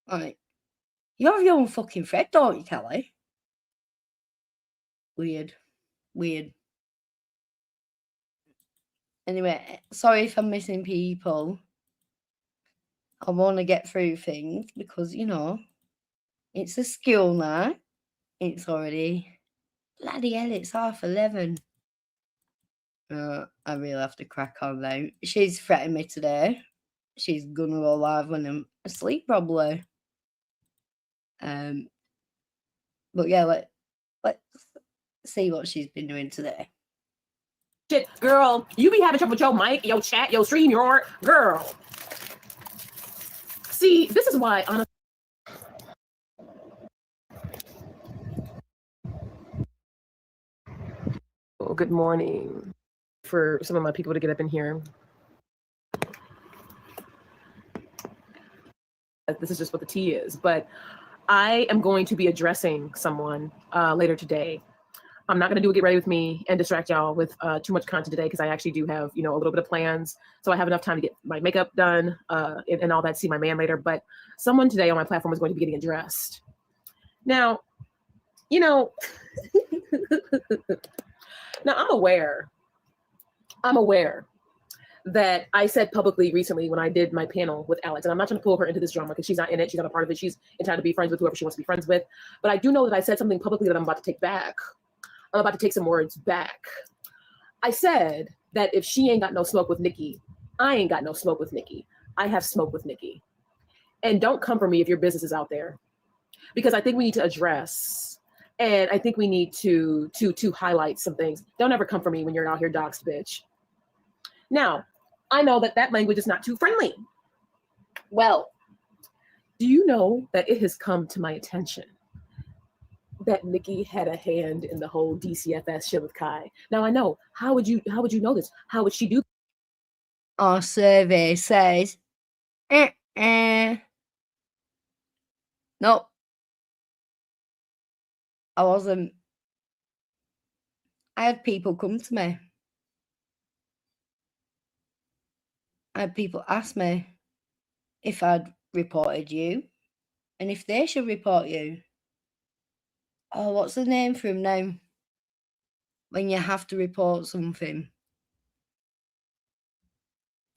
Speaker 2: Like, you have your own fucking thread, don't you, Kelly? Weird. Anyway, sorry if I'm missing people. I want to get through things because, you know, it's a school now. It's already, bloody hell, it's 11:30. I really have to crack on now. She's threatening me today. She's gonna go live when I'm asleep, probably. But yeah, let's see what she's been doing today.
Speaker 1: shit, girl. You be having trouble with your mic, your chat, your stream, your girl. See, this is why honestly. Oh, good morning. For some of my people to get up in here. This is just what the tea is, but I am going to be addressing someone later today. I'm not going to do a get ready with me and distract y'all with too much content today because I actually do have, you know, a little bit of plans. So I have enough time to get my makeup done and all that, see my man later. But someone today on my platform is going to be getting addressed. Now, you know, now I'm aware that I said publicly recently when I did my panel with Alex, and I'm not trying to pull her into this drama because she's not in it. She's not a part of it. She's entitled to be friends with whoever she wants to be friends with. But I do know that I said something publicly that I'm about to take back. I'm about to take some words back. I said that if she ain't got no smoke with Nikki, I ain't got no smoke with Nikki. I have smoke with Nikki. And don't come for me if your business is out there, because I think we need to address, and I think we need to highlight some things. Don't ever come for me when you're out here doxed, bitch. Now, I know that language is not too friendly. Well, do you know that it has come to my attention that Nikki had a hand in the whole DCFS shit with Kai? Now I know. How would you know this? How would she do?
Speaker 2: Our survey says, nope. I wasn't. I had people come to me. I had people ask me if I'd reported you and if they should report you. Oh, what's the name for him now? When you have to report something.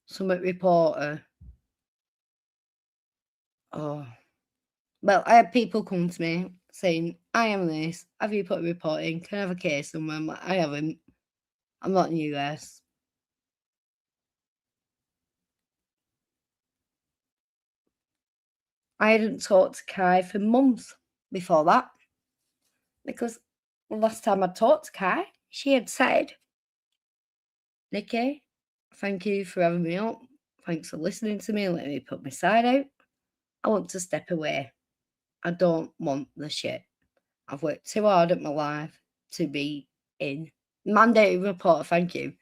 Speaker 2: Summit reporter. Oh. Well, I had people come to me saying, I am this. Have you put a report in? Can I have a case somewhere? I'm like, I haven't. I'm not in the US. I hadn't talked to Kai for months before that. Because the last time I talked to Kai, she had said, Nikki, thank you for having me up. Thanks for listening to me and letting me put my side out. I want to step away. I don't want the shit. I've worked too hard at my life to be in. Mandated reporter, thank you.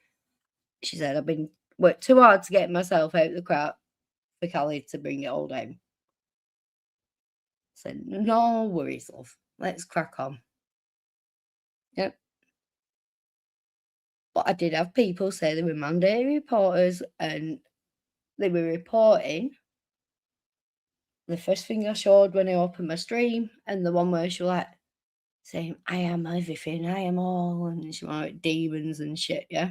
Speaker 2: She said, I've been worked too hard to get myself out of the crap for Callie to bring it all down. I said, no worries, love. Let's crack on. Yep. But I did have people say they were mandated reporters and they were reporting. The first thing I showed when I opened my stream, and the one where she was like saying, I am everything, I am all, and she was like demons and shit, yeah.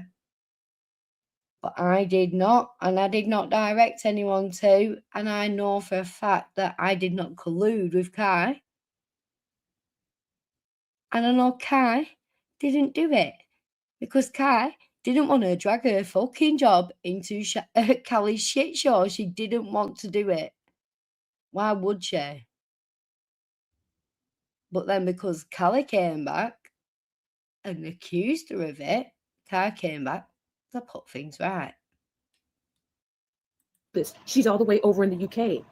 Speaker 2: But I did not, and I did not direct anyone to, and I know for a fact that I did not collude with Kai. And I know Kai didn't do it because Kai didn't want to drag her fucking job into Callie's shit show. She didn't want to do it. Why would she? But then because Callie came back and accused her of it, Kai came back to put things right.
Speaker 1: This. She's all the way over in the UK.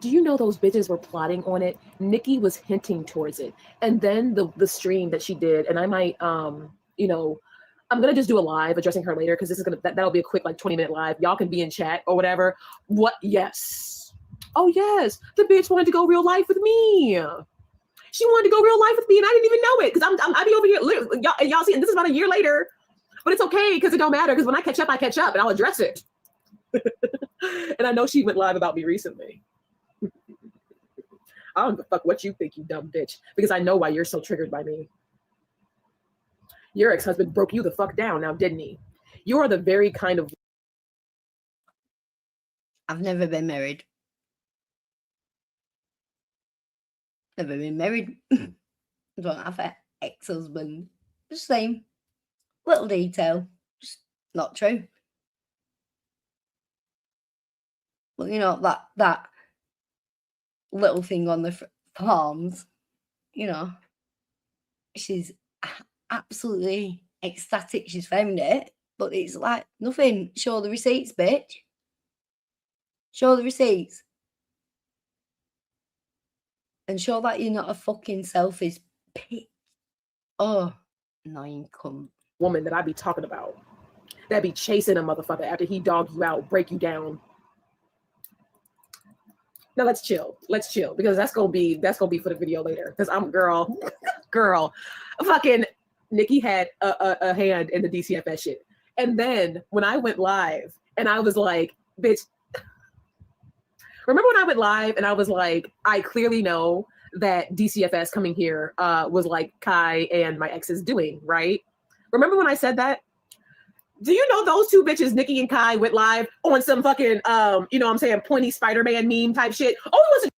Speaker 1: Do you know those bitches were plotting on it? Nikki was hinting towards it. And then the stream that she did, and I might I'm gonna just do a live addressing her later because this is that'll be a quick like 20-minute live. Y'all can be in chat or whatever. What? Yes. Oh yes, the bitch wanted to go real life with me. She wanted to go real life with me, and I didn't even know it because I be over here. Y'all see, and this is about a year later, but it's okay because it don't matter because when I catch up, and I'll address it. And I know she went live about me recently. I don't give a fuck what you think, you dumb bitch, because I know why you're so triggered by me. Your ex-husband broke you the fuck down now, didn't he? You are the very kind of...
Speaker 2: I've never been married. Never been married. I don't have an ex-husband. Just same. Little detail. Just not true. Well, you know, that little thing on the palms, you know, she's absolutely ecstatic she's found it, but it's like nothing. Show the receipts, bitch. Show the receipts. And show that you're not a fucking selfish bitch. Oh, annoying cunt.
Speaker 1: Woman that I be talking about. That be chasing a motherfucker after he dog you out, break you down. Now let's chill. Let's chill because that's gonna be for the video later. Because I'm girl. Fucking Nikki had a hand in the DCFS shit. And then when I went live and I was like, bitch, remember when I went live and I was like, I clearly know that DCFS coming here was like Kai and my ex's doing, right? Remember when I said that? Do you know those two bitches, Nikki and Kai, went live on some fucking, you know what I'm saying, pointy Spider-Man meme type shit? Oh, it wasn't.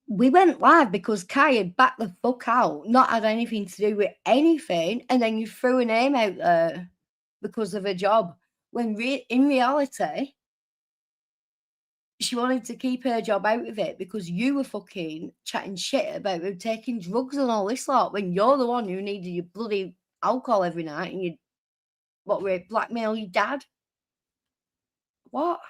Speaker 2: We went live because Kai had backed the fuck out, not had anything to do with anything, and then you threw a name out there because of a job. When in reality, she wanted to keep her job out of it because you were fucking chatting shit about her taking drugs and all this lot when you're the one who needed your bloody alcohol every night and you'd blackmail your dad. What?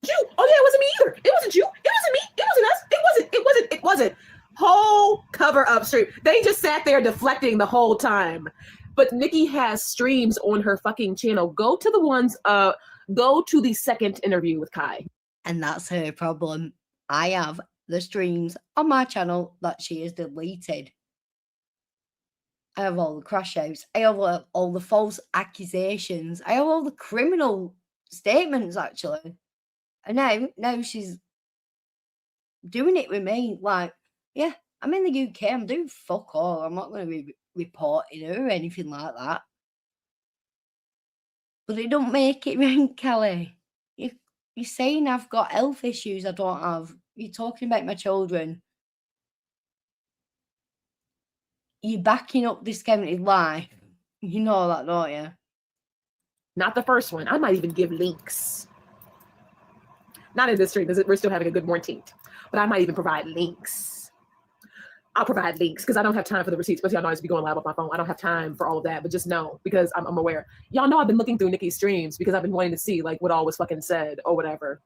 Speaker 1: You. Oh yeah, it wasn't me either. It wasn't you. It wasn't me. It wasn't us. It wasn't. Whole cover up stream. They just sat there deflecting the whole time. But Nikki has streams on her fucking channel. Go to the second interview with Kai.
Speaker 2: And that's her problem. I have the streams on my channel that she has deleted. I have all the crash outs. I have all the false accusations. I have all the criminal statements, actually. And now she's doing it with me. Like, yeah, I'm in the UK. I'm doing fuck all. I'm not going to be reporting her or anything like that. But it don't make it right, Callie. You're saying I've got health issues I don't have. You're talking about my children. You're backing up discounted lie. You know that, don't you?
Speaker 1: Not the first one. I might even give links. Not in this stream because we're still having a good morning. But I might even provide links. I'll provide links because I don't have time for the receipts. But y'all know I used to be going live off my phone. I don't have time for all of that. But just know, because I'm aware. Y'all know I've been looking through Nikki's streams because I've been wanting to see like what all was fucking said or whatever.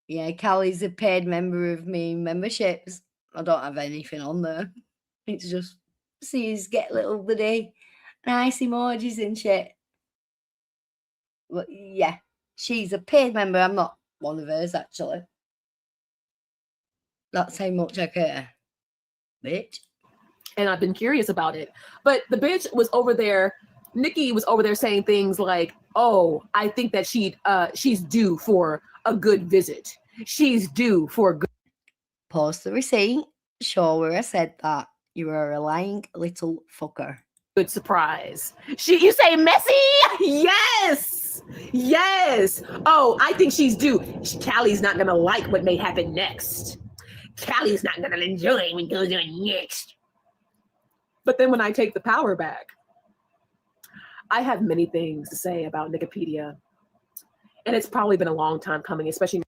Speaker 2: Yeah, Callie's a paid member of me memberships. I don't have anything on there. It's just sees get little bloody nice emojis and shit. But yeah, she's a paid member. I'm not one of hers, actually. That's how much I care, bitch.
Speaker 1: And I've been curious about it. But the bitch was over there, Nikki was over there saying things like, oh, I think that she's due for a good visit. She's due for a good...
Speaker 2: Post the receipt. Show where I said that. You are a lying little fucker.
Speaker 1: Good surprise. You say messy? Yes. Yes. Oh, I think she's due. Callie's not going to like what may happen next. Callie's not going to enjoy what goes on next. But then when I take the power back, I have many things to say about Wikipedia. And it's probably been a long time coming, especially.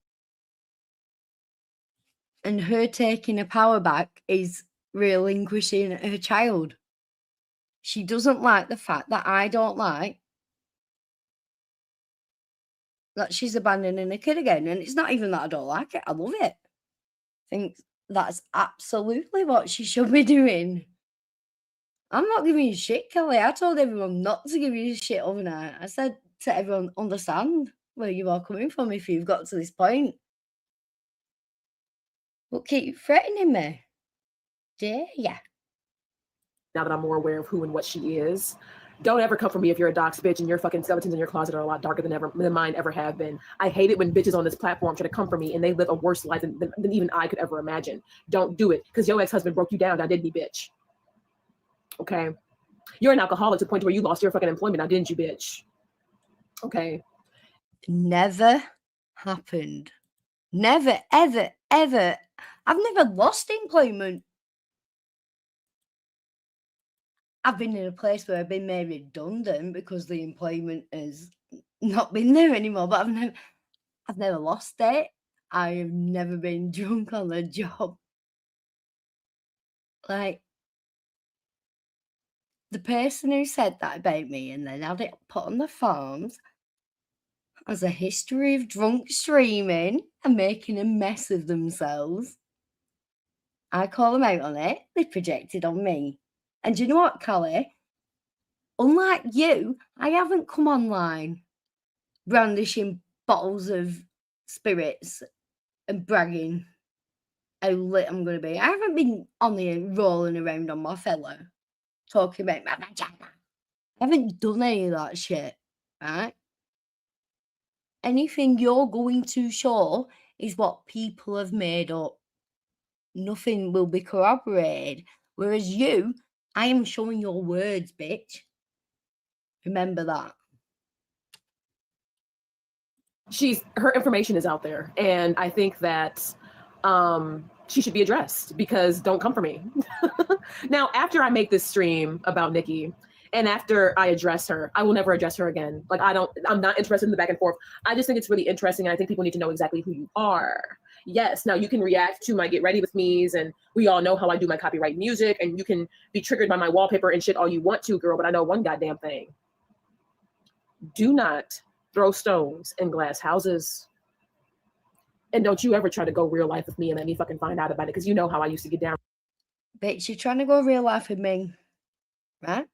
Speaker 2: And her taking her power back is relinquishing her child. She doesn't like the fact that I don't like that she's abandoning a kid again. And it's not even that I don't like it. I love it. I think that's absolutely what she should be doing. I'm not giving you shit, Kelly. I told everyone not to give you shit overnight. I said to everyone, understand where you are coming from if you've got to this point. But keep threatening me. Dare ya?
Speaker 1: Now that I'm more aware of who and what she is, don't ever come for me if you're a dox bitch and your fucking skeletons in your closet are a lot darker than mine ever have been. I hate it when bitches on this platform try to come for me and they live a worse life than even I could ever imagine. Don't do it, because your ex-husband broke you down, now didn't he, bitch? Okay? You're an alcoholic to the point where you lost your fucking employment, now didn't you, bitch? Okay?
Speaker 2: Never happened. Never, ever, ever. I've never lost employment. I've been in a place where I've been made redundant because the employment has not been there anymore, but I've never lost it. I have never been drunk on the job. Like, the person who said that about me and then had it put on the forms has a history of drunk streaming and making a mess of themselves. I call them out on it. They projected on me. And do you know what, Callie? Unlike you, I haven't come online brandishing bottles of spirits and bragging how lit I'm going to be. I haven't been on there rolling around on my fellow talking about my vagina. I haven't done any of that shit, right? Anything you're going to show is what people have made up. Nothing will be corroborated. Whereas you, I am showing your words, bitch. Remember that.
Speaker 1: Her information is out there, and I think that she should be addressed, because don't come for me. Now, after I make this stream about Nikki, And after I address her, I will never address her again. Like, I'm not interested in the back and forth. I just think it's really interesting. And I think people need to know exactly who you are. Yes, now you can react to my get ready with me's, and we all know how I do my copyright music, and you can be triggered by my wallpaper and shit all you want to, girl, but I know one goddamn thing. Do not throw stones in glass houses. And don't you ever try to go real life with me and let me fucking find out about it, because you know how I used to get down.
Speaker 2: Bitch, you're trying to go real life with me, right?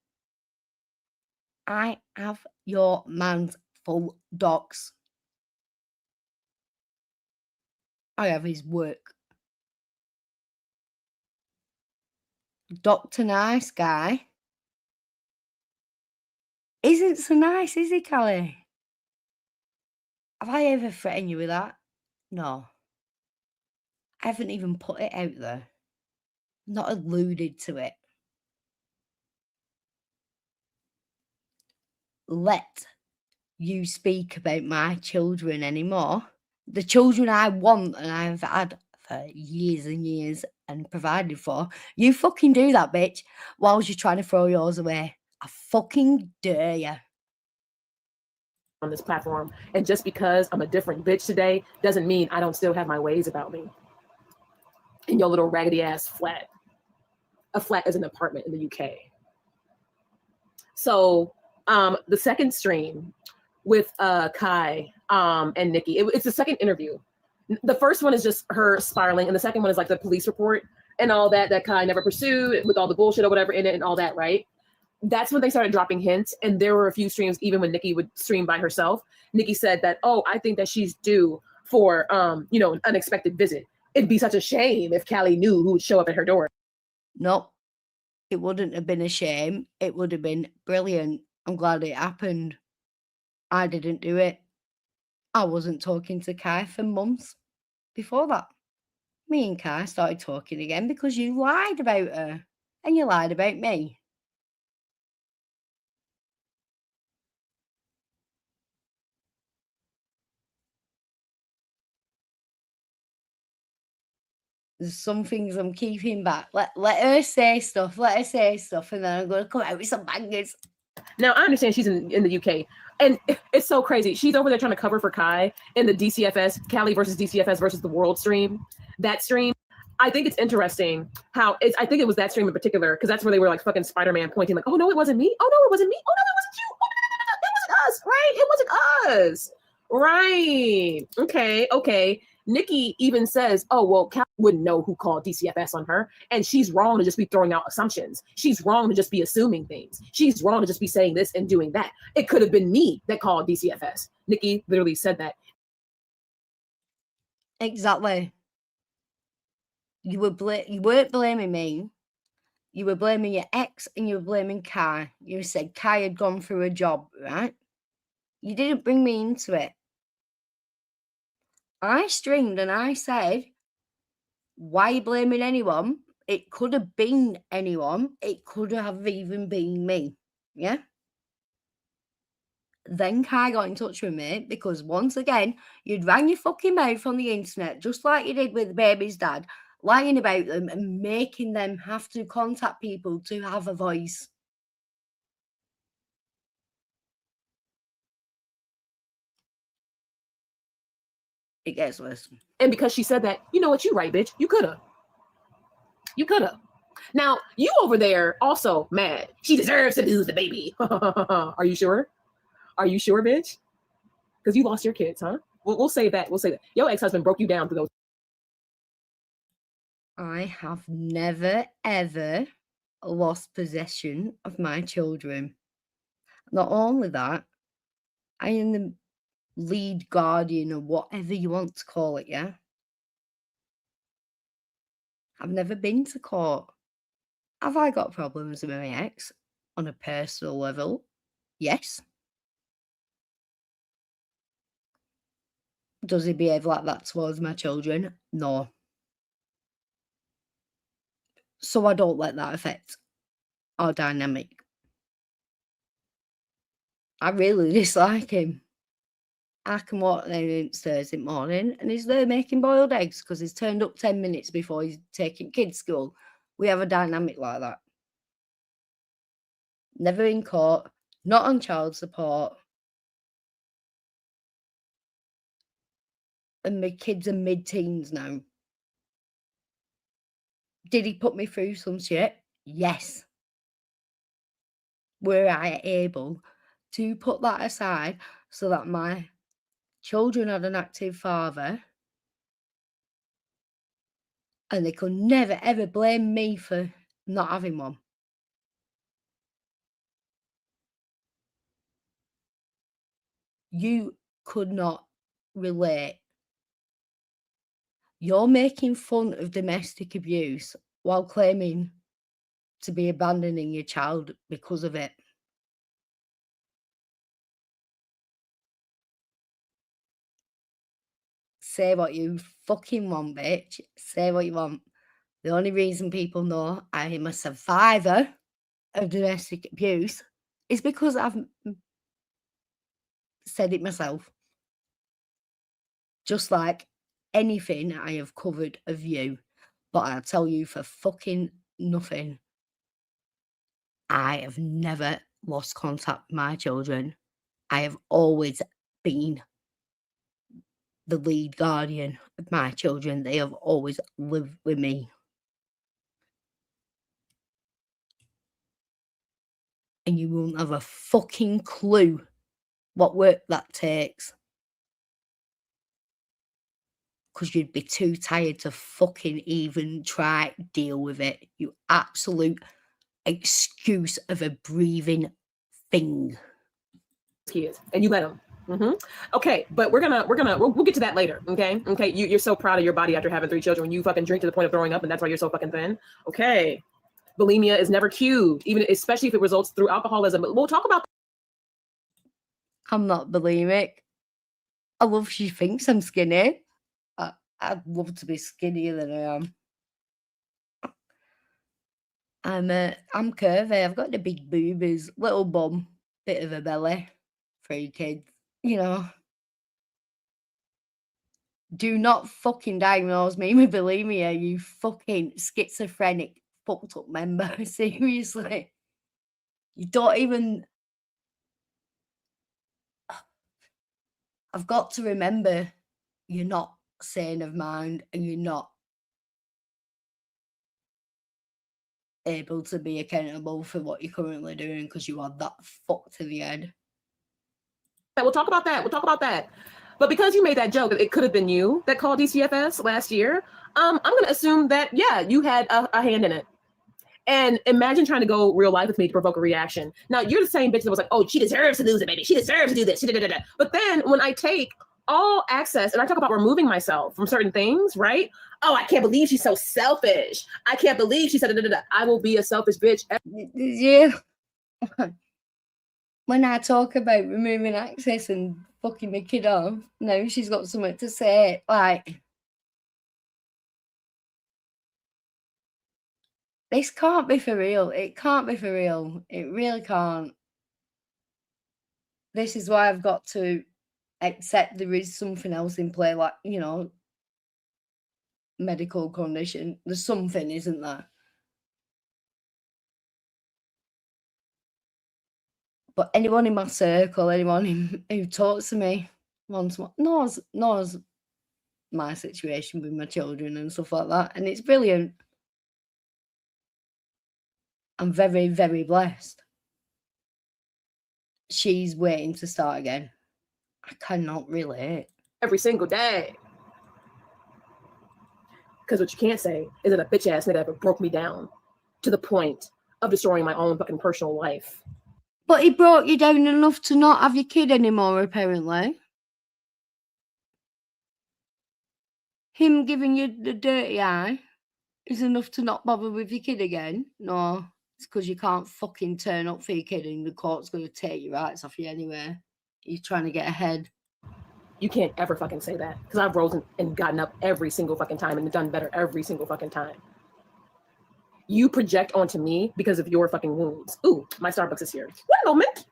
Speaker 2: I have your man's full docs. I have his work. Dr. Nice Guy isn't so nice, is he, Callie? Have I ever threatened you with that? No. I haven't even put it out there. Not alluded to it. Let you speak about my children anymore. The children I want and I've had for years and years and provided for, you fucking do that, bitch, whilst you're trying to throw yours away. I fucking dare you.
Speaker 1: On this platform, and just because I'm a different bitch today doesn't mean I don't still have my ways about me. In your little raggedy ass flat. A flat is an apartment in the UK. So the second stream with Kai and Nikki, it's the second interview. The first one is just her spiraling, and the second one is like the police report and all that Kai never pursued with all the bullshit or whatever in it and all that, right? That's when they started dropping hints, and there were a few streams even when Nikki would stream by herself. Nikki said that, oh, I think that she's due for an unexpected visit. It'd be such a shame if Callie knew who would show up at her door.
Speaker 2: No, it wouldn't have been a shame. It would have been brilliant. I'm glad it happened. I didn't do it. I wasn't talking to Kai for months before that. Me and Kai started talking again because you lied about her and you lied about me. There's some things I'm keeping back. Let her say stuff. Let her say stuff, and then I'm going to come out with some bangers.
Speaker 1: Now, I understand she's in the UK, and it's so crazy. She's over there trying to cover for Kai in the DCFS, Callie versus DCFS versus the world stream. That stream, I think it's interesting how I think it was that stream in particular, because that's where they were like fucking Spider-Man pointing like, oh, no, it wasn't me. Oh, no, it wasn't me. Oh, no, it wasn't you. Oh, no, it wasn't us, right? It wasn't us. Right. Okay. Nikki even says, oh, well, Callie wouldn't know who called DCFS on her. And she's wrong to just be throwing out assumptions. She's wrong to just be assuming things. She's wrong to just be saying this and doing that. It could have been me that called DCFS. Nikki literally said that.
Speaker 2: Exactly. You weren't blaming me. You were blaming your ex and you were blaming Kai. You said Kai had gone through a job, right? You didn't bring me into it. I streamed and I said, why are you blaming anyone? It could have been anyone. It could have even been me. Yeah? Then Kai got in touch with me because once again, you'd rang your fucking mouth on the internet, just like you did with the baby's dad, lying about them and making them have to contact people to have a voice. It gets worse.
Speaker 1: And because she said that, you know what, you're right, bitch. You could have. You could have. Now, you over there also mad. She deserves to lose the baby. Are you sure? Are you sure, bitch? Because you lost your kids, huh? We'll say that. We'll say that. Your ex-husband broke you down through those.
Speaker 2: I have never, ever lost possession of my children. Not only that, I am the lead guardian or whatever you want to call it, yeah? I've never been to court. Have I got problems with my ex on a personal level? Yes. Does he behave like that towards my children? No. So I don't let that affect our dynamic. I really dislike him. I can walk downstairs in the morning and he's there making boiled eggs because he's turned up 10 minutes before he's taking kids to school. We have a dynamic like that. never in court, not on child support. And my kids are mid-teens now. Did he put me through some shit? Yes. Were I able to put that aside so that my children had an active father and they could never ever blame me for not having one? You could not relate. You're making fun of domestic abuse while claiming to be abandoning your child because of it. Say what you fucking want, bitch. Say what you want. The only reason people know I am a survivor of domestic abuse is because I've said it myself. Just like anything I have covered of you. But I'll tell you for fucking nothing, I have never lost contact with my children. I have always been the lead guardian of my children. They have always lived with me. And you won't have a fucking clue what work that takes. Because you'd be too tired to fucking even try deal with it. You absolute excuse of a breathing thing.
Speaker 1: Kids, and you let them. Okay, but we'll get to that later. Okay. You're so proud of your body after having 3 children. You fucking drink to the point of throwing up, and that's why you're so fucking thin. Okay, bulimia is never cued, even especially if it results through alcoholism. But we'll talk about.
Speaker 2: I'm not bulimic. I love she thinks I'm skinny. I'd love to be skinnier than I am. I'm curvy. I've got the big boobies, little bum, bit of a belly, 3 kids. You know. Do not fucking diagnose me with bulimia, you fucking schizophrenic, fucked up member. Seriously. You don't even. I've got to remember you're not sane of mind and you're not able to be accountable for what you're currently doing because you are that fucked to the head.
Speaker 1: We'll talk about that. But because you made that joke, it could have been you that called DCFS last year. I'm going to assume that, yeah, you had a hand in it. And imagine trying to go real life with me to provoke a reaction. Now, you're the same bitch that was like, oh, she deserves to lose it, baby. She deserves to do this. But then when I take all access and I talk about removing myself from certain things, right? Oh, I can't believe she's so selfish. I can't believe she said, I will be a selfish bitch.
Speaker 2: Yeah. When I talk about removing access and fucking my kid off, now she's got something to say. Like, this can't be for real. It can't be for real. It really can't. This is why I've got to accept there is something else in play, like, you know, medical condition. There's something, isn't there? But anyone in my circle, anyone who talks to me once more knows my situation with my children and stuff like that. And it's brilliant. I'm very, very blessed. She's waiting to start again. I cannot relate.
Speaker 1: Every single day. Because what you can't say is that a bitch ass nigga ever broke me down to the point of destroying my own fucking personal life.
Speaker 2: But he brought you down enough to not have your kid anymore, apparently. Him giving you the dirty eye is enough to not bother with your kid again. No, it's because you can't fucking turn up for your kid and the court's going to take your rights off you anyway. You're trying to get ahead.
Speaker 1: You can't ever fucking say that. Because I've risen and gotten up every single fucking time and done better every single fucking time. You project onto me because of your fucking wounds. Ooh, my Starbucks is here. One moment.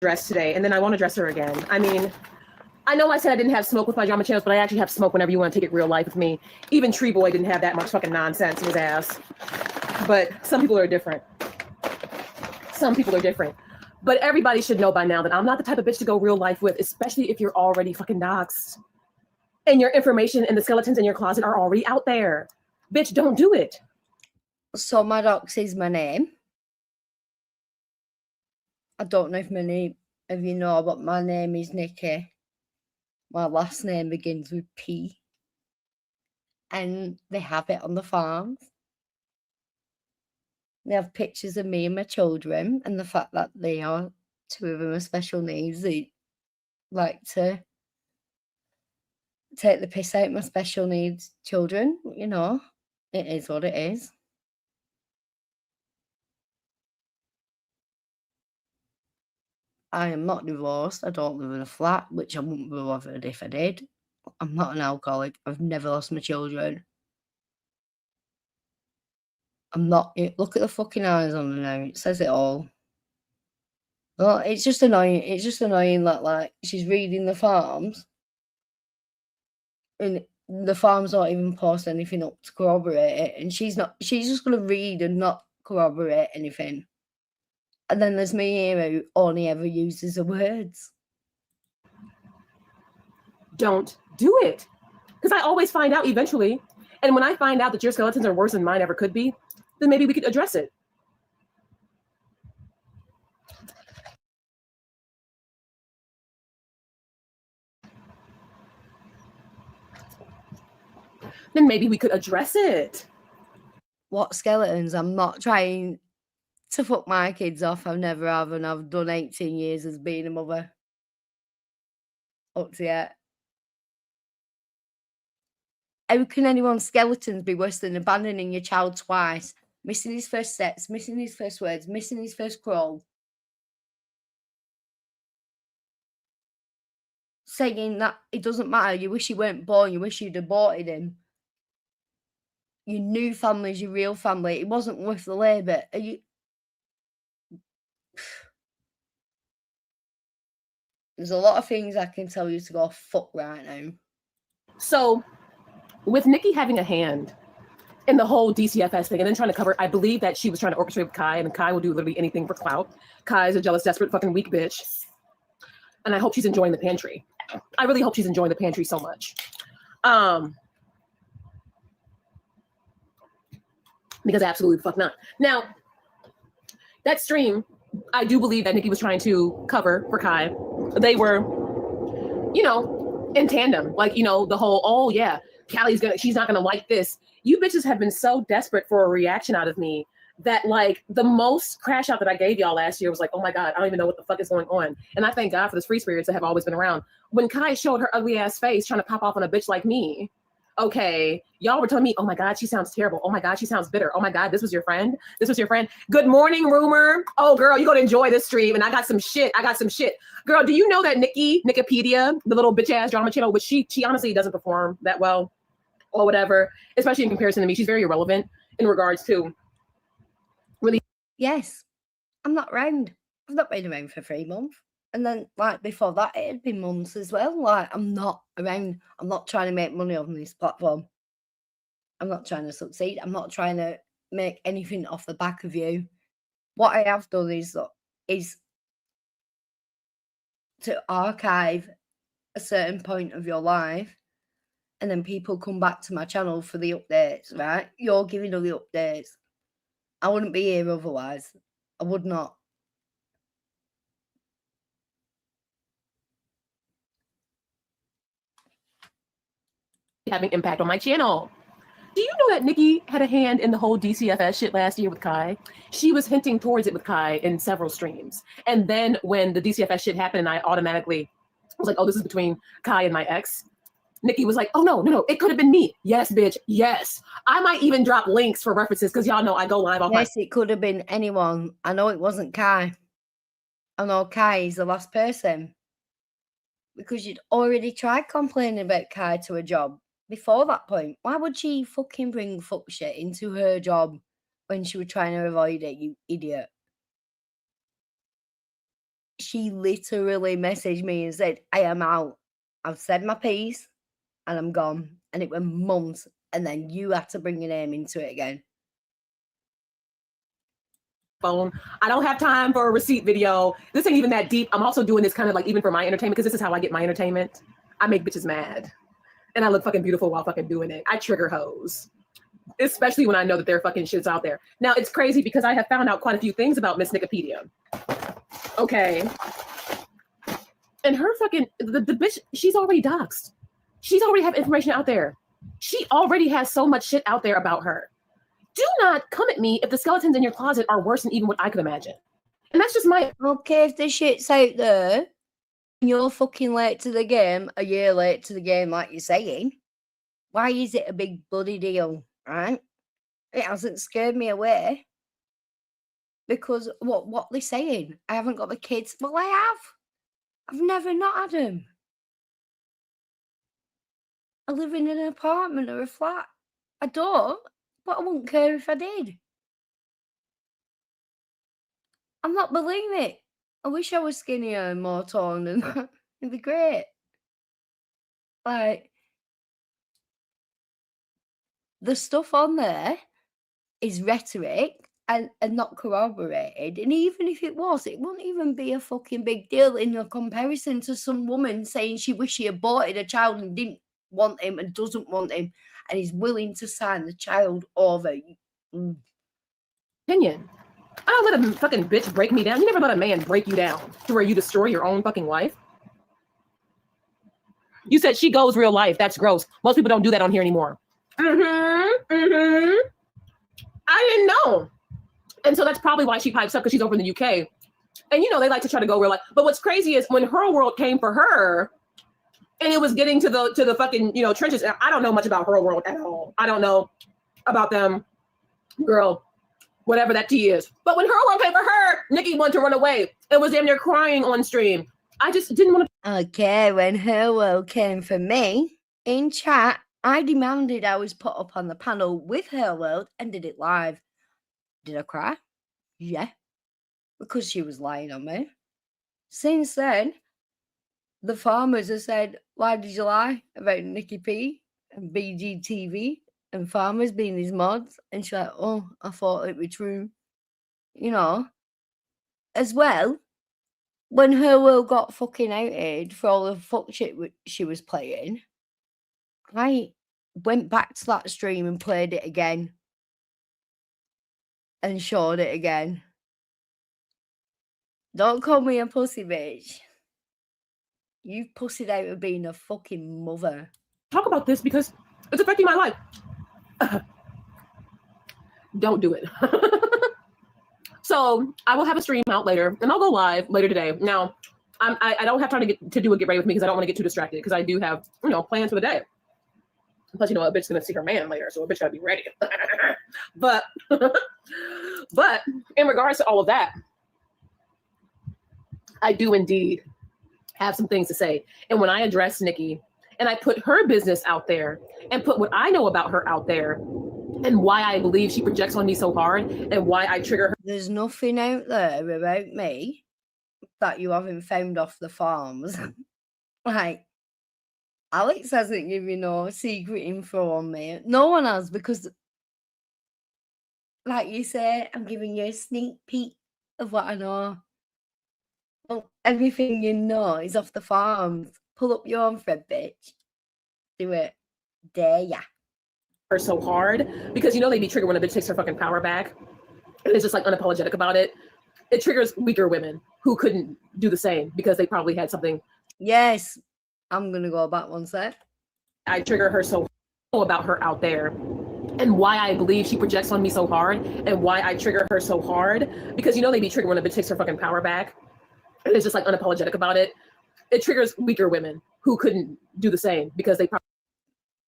Speaker 1: dress today, and then I want to dress her again. I mean, I know I said I didn't have smoke with my drama channels, but I actually have smoke whenever you want to take it real life with me. Even Tree Boy didn't have that much fucking nonsense in his ass. But some people are different. Some people are different. But everybody should know by now that I'm not the type of bitch to go real life with, especially if you're already fucking doxxed. And your information and the skeletons in your closet are already out there. Bitch, don't do it.
Speaker 2: So my dox is my name. I don't know if many of you know, but my name is Nikki. My last name begins with P. And they have it on the farms. They have pictures of me and my children, and the fact that they are, two of them are special needs. They like to take the piss out of my special needs children, you know. It is what it is. I am not divorced. I don't live in a flat, which I wouldn't be bothered if I did. I'm not an alcoholic. I've never lost my children. I'm not. Look at the fucking eyes on her now. It says it all. Well, it's just annoying. It's just annoying that, like, she's reading the farms, and the farms don't even post anything up to corroborate it, and she's not. She's just gonna read and not corroborate anything. And then there's me here who only ever uses the words.
Speaker 1: Don't do it. Because I always find out eventually. And when I find out that your skeletons are worse than mine ever could be, then maybe we could address it. Then maybe we could address it.
Speaker 2: What skeletons? I'm not trying to fuck my kids off. I've never have, and I've done 18 years as being a mother. Up to yet. How can anyone's skeletons be worse than abandoning your child twice, missing his first steps, missing his first words, missing his first crawl? Saying that it doesn't matter, you wish he weren't born, you wish you'd aborted him. Your new family's your real family. It wasn't worth the labour. Are you... There's a lot of things I can tell you to go fuck right now.
Speaker 1: So, with Nikki having a hand in the whole DCFS thing and then trying to cover, I believe that she was trying to orchestrate with Kai, and Kai will do literally anything for clout. Kai is a jealous, desperate, fucking weak bitch. And I hope she's enjoying the pantry. I really hope she's enjoying the pantry so much. Because absolutely the fuck not. Now, that stream, I do believe that Nikki was trying to cover for Kai. They were, you know, in tandem. Like, you know, the whole, oh yeah, she's not gonna like this. You bitches have been so desperate for a reaction out of me that, like, the most crash out that I gave y'all last year was like, oh my God, I don't even know what the fuck is going on. And I thank God for the free spirits that have always been around. When Kai showed her ugly ass face trying to pop off on a bitch like me, okay, y'all were telling me, oh my God, she sounds terrible. Oh my God, she sounds bitter. Oh my God, this was your friend. This was your friend. Good morning, rumor. Oh girl, you're gonna enjoy this stream. And I got some shit. Girl, do you know that Nikipedia, the little bitch ass drama channel, which she honestly doesn't perform that well or whatever, especially in comparison to me. She's very irrelevant in regards to really.
Speaker 2: Yes, I'm not round. I've not been around for 3 months. And then, like, before that, it had been months as well. Like, I'm not around. I'm not trying to make money on this platform. I'm not trying to succeed. I'm not trying to make anything off the back of you. What I have done is to archive a certain point of your life, and then people come back to my channel for the updates, right? You're giving all the updates. I wouldn't be here otherwise. I would not.
Speaker 1: Having impact on my channel. Do you know that Nikki had a hand in the whole DCFS shit last year with Kai? She was hinting towards it with Kai in several streams. And then when the DCFS shit happened and I automatically was like, oh, this is between Kai and my ex, Nikki was like, oh, no, it could have been me. Yes, bitch, yes. I might even drop links for references because y'all know I go live on
Speaker 2: Yes, it could have been anyone. I know it wasn't Kai. I know Kai is the last person. Because you'd already tried complaining about Kai to a job before that point. Why would she fucking bring fuck shit into her job when she was trying to avoid it, you idiot? she literally messaged me and said, I am out. I've said my piece and I'm gone. And it went months. And then you had to bring your name into it again.
Speaker 4: Phone. I don't have time for a receipt video. This ain't even that deep. I'm also doing this kind of like even for my entertainment because this is how I get my entertainment. I make bitches mad. And I look fucking beautiful while fucking doing it. I trigger hoes. Especially when I know that there are fucking shits out there. Now it's crazy because I have found out quite a few things about Miss Wikipedia. Okay. And her fucking the bitch, she's already doxxed. She's already have information out there. She already has so much shit out there about her. Do not come at me if the skeletons in your closet are worse than even what I could imagine. And that's just my
Speaker 2: Okay, if the shit's out there, and you're fucking late to the game, a year late to the game, like you're saying, why is it a big bloody deal, right? It hasn't scared me away. Because what they're saying, I haven't got the kids. Well, I have. I've never not had them. I live in an apartment or a flat. I don't, but I wouldn't care if I did. I'm not bulimic. I wish I was skinnier and more toned, and it'd be great. Like, the stuff on there is rhetoric and not corroborated. And even if it was, it wouldn't even be a fucking big deal in a comparison to some woman saying she wished she aborted a child and didn't want him and doesn't want him and is willing to sign the child over.
Speaker 4: opinion. I don't let a fucking bitch break me down. You never let a man break you down to where you destroy your own fucking life. You said she goes real life. That's gross. Most people don't do that on here anymore. I didn't know. And so that's probably why she pipes up, because she's over in the UK. And, you know, they like to try to go real life. But what's crazy is when her world came for her, and it was getting to the fucking, you know, trenches. I don't know much about her world at all. I don't know about them. Girl, whatever that tea is. But when her world came for her, Nikki wanted to run away. It was damn near crying on stream. I just didn't want to.
Speaker 2: Okay, when her world came for me, in chat, I demanded I was put up on the panel with her world and did it live. Did I cry? Yeah, because she was lying on me. Since then, the farmers have said, why did you lie about Nikki P and BGTV and farmers being his mods? And she's like, oh, I thought it was true. You know, as well, when her world got fucking outed for all the fuck shit she was playing, I went back to that stream and played it again and showed it again. Don't call me a pussy, bitch. You've pussied out of being a fucking mother.
Speaker 4: Talk about this because it's affecting my life. Don't do it. So I will have a stream out later, and I'll go live later today. Now, I don't have time to do a get ready with me because I don't want to get too distracted because I do have, you know, plans for the day. Plus, you know, a bitch's gonna see her man later, so a bitch gotta be ready. but in regards to all of that, I do indeed have some things to say. And when I address Nikki and I put her business out there and put what I know about her out there and why I believe she projects on me so hard and why I trigger her.
Speaker 2: There's nothing out there about me that you haven't found off the farms. Like, Alex hasn't given no secret info on me. No one has, because, like you say, I'm giving you a sneak peek of what I know. Well, everything you know is off the farms. Pull up your own thread, bitch. Do it. Dare ya.
Speaker 4: Her so hard because, you know, they be triggered when a bitch takes her fucking power back and is just like unapologetic about it. It triggers weaker women who couldn't do the same because they probably had something.
Speaker 2: Yes, I'm gonna go back one sec.
Speaker 4: I trigger her so about her out there and why I believe she projects on me so hard and why I trigger her so hard because, you know, they be triggered when a bitch takes her fucking power back and is just like unapologetic about it. It triggers weaker women who couldn't do the same because they probably.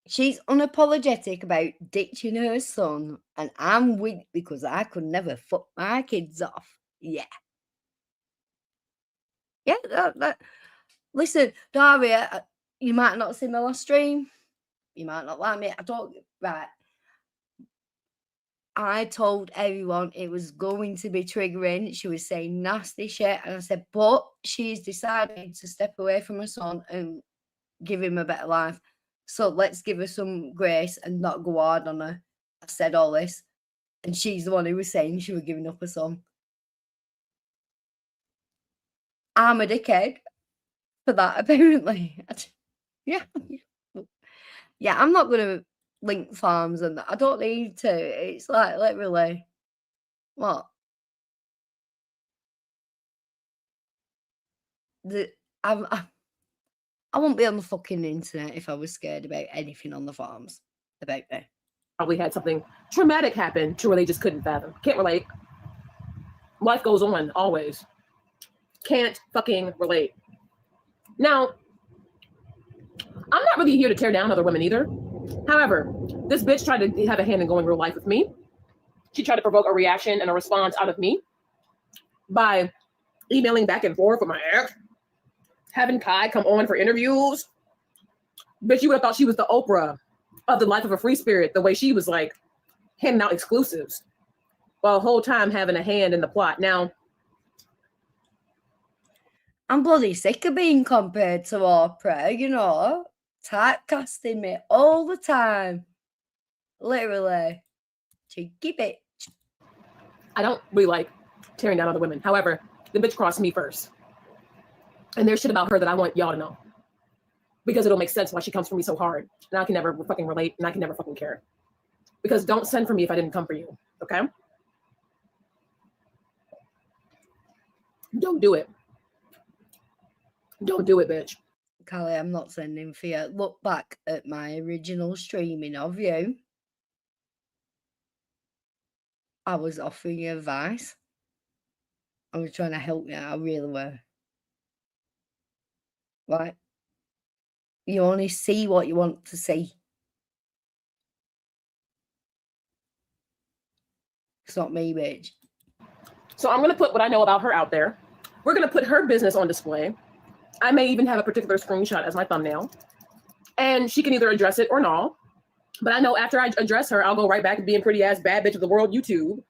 Speaker 2: She's unapologetic about ditching her son, and I'm weak because I could never fuck my kids off. Yeah. Yeah, listen, Daria, you might not see my last stream. You might not like me. I don't, right. I told everyone it was going to be triggering. She was saying nasty shit. And I said, but she's decided to step away from her son and give him a better life. So let's give her some grace and not go hard on her. I said all this. And she's the one who was saying she was giving up her son. I'm a dickhead for that, apparently. Yeah. Yeah, I'm not going to link farms and that. I don't need to. It's like, literally, what? I won't be on the fucking internet if I was scared about anything on the farms about me.
Speaker 4: Probably had something traumatic happen to where they just couldn't fathom. Can't relate. Life goes on always. Can't fucking relate. Now, I'm not really here to tear down other women either. However, this bitch tried to have a hand in going real life with me. She tried to provoke a reaction and a response out of me by emailing back and forth with my ex, having Kai come on for interviews. Bitch, you would have thought she was the Oprah of the life of a free spirit, the way she was like handing out exclusives while the whole time having a hand in the plot. Now,
Speaker 2: I'm bloody sick of being compared to Oprah, you know, typecasting me all the time. Literally. Cheeky bitch.
Speaker 4: I don't really like tearing down other women. However, the bitch crossed me first. And there's shit about her that I want y'all to know. Because it'll make sense why she comes for me so hard. And I can never fucking relate and I can never fucking care. Because don't send for me if I didn't come for you. Okay? Don't do it. Don't do it, bitch.
Speaker 2: Callie, I'm not sending for you. Look back at my original streaming of you. I was offering you advice. I was trying to help you. I really were. Right? You only see what you want to see. It's not me, bitch.
Speaker 4: So I'm going to put what I know about her out there. We're going to put her business on display. I may even have a particular screenshot as my thumbnail. And she can either address it or not. But I know after I address her, I'll go right back to being pretty ass bad bitch of the world YouTube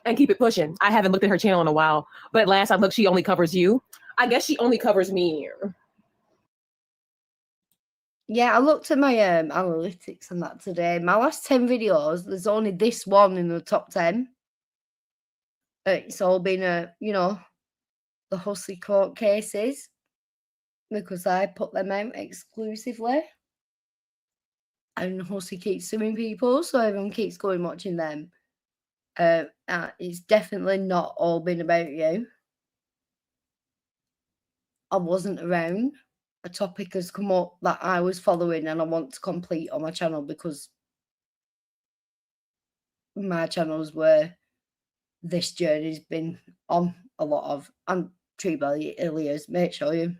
Speaker 4: and keep it pushing. I haven't looked at her channel in a while. But at last I looked, she only covers you. I guess she only covers me.
Speaker 2: Yeah, I looked at my analytics and that today. My last 10 videos, there's only this one in the top 10. It's all been, the Hussey court cases because I put them out exclusively. And Hussey keeps suing people, so everyone keeps going watching them. It's definitely not all been about you. I wasn't around. A topic has come up that I was following and I want to complete on my channel because my channel's where this journey's been on a lot of. And Tree Belly Ilias, make sure you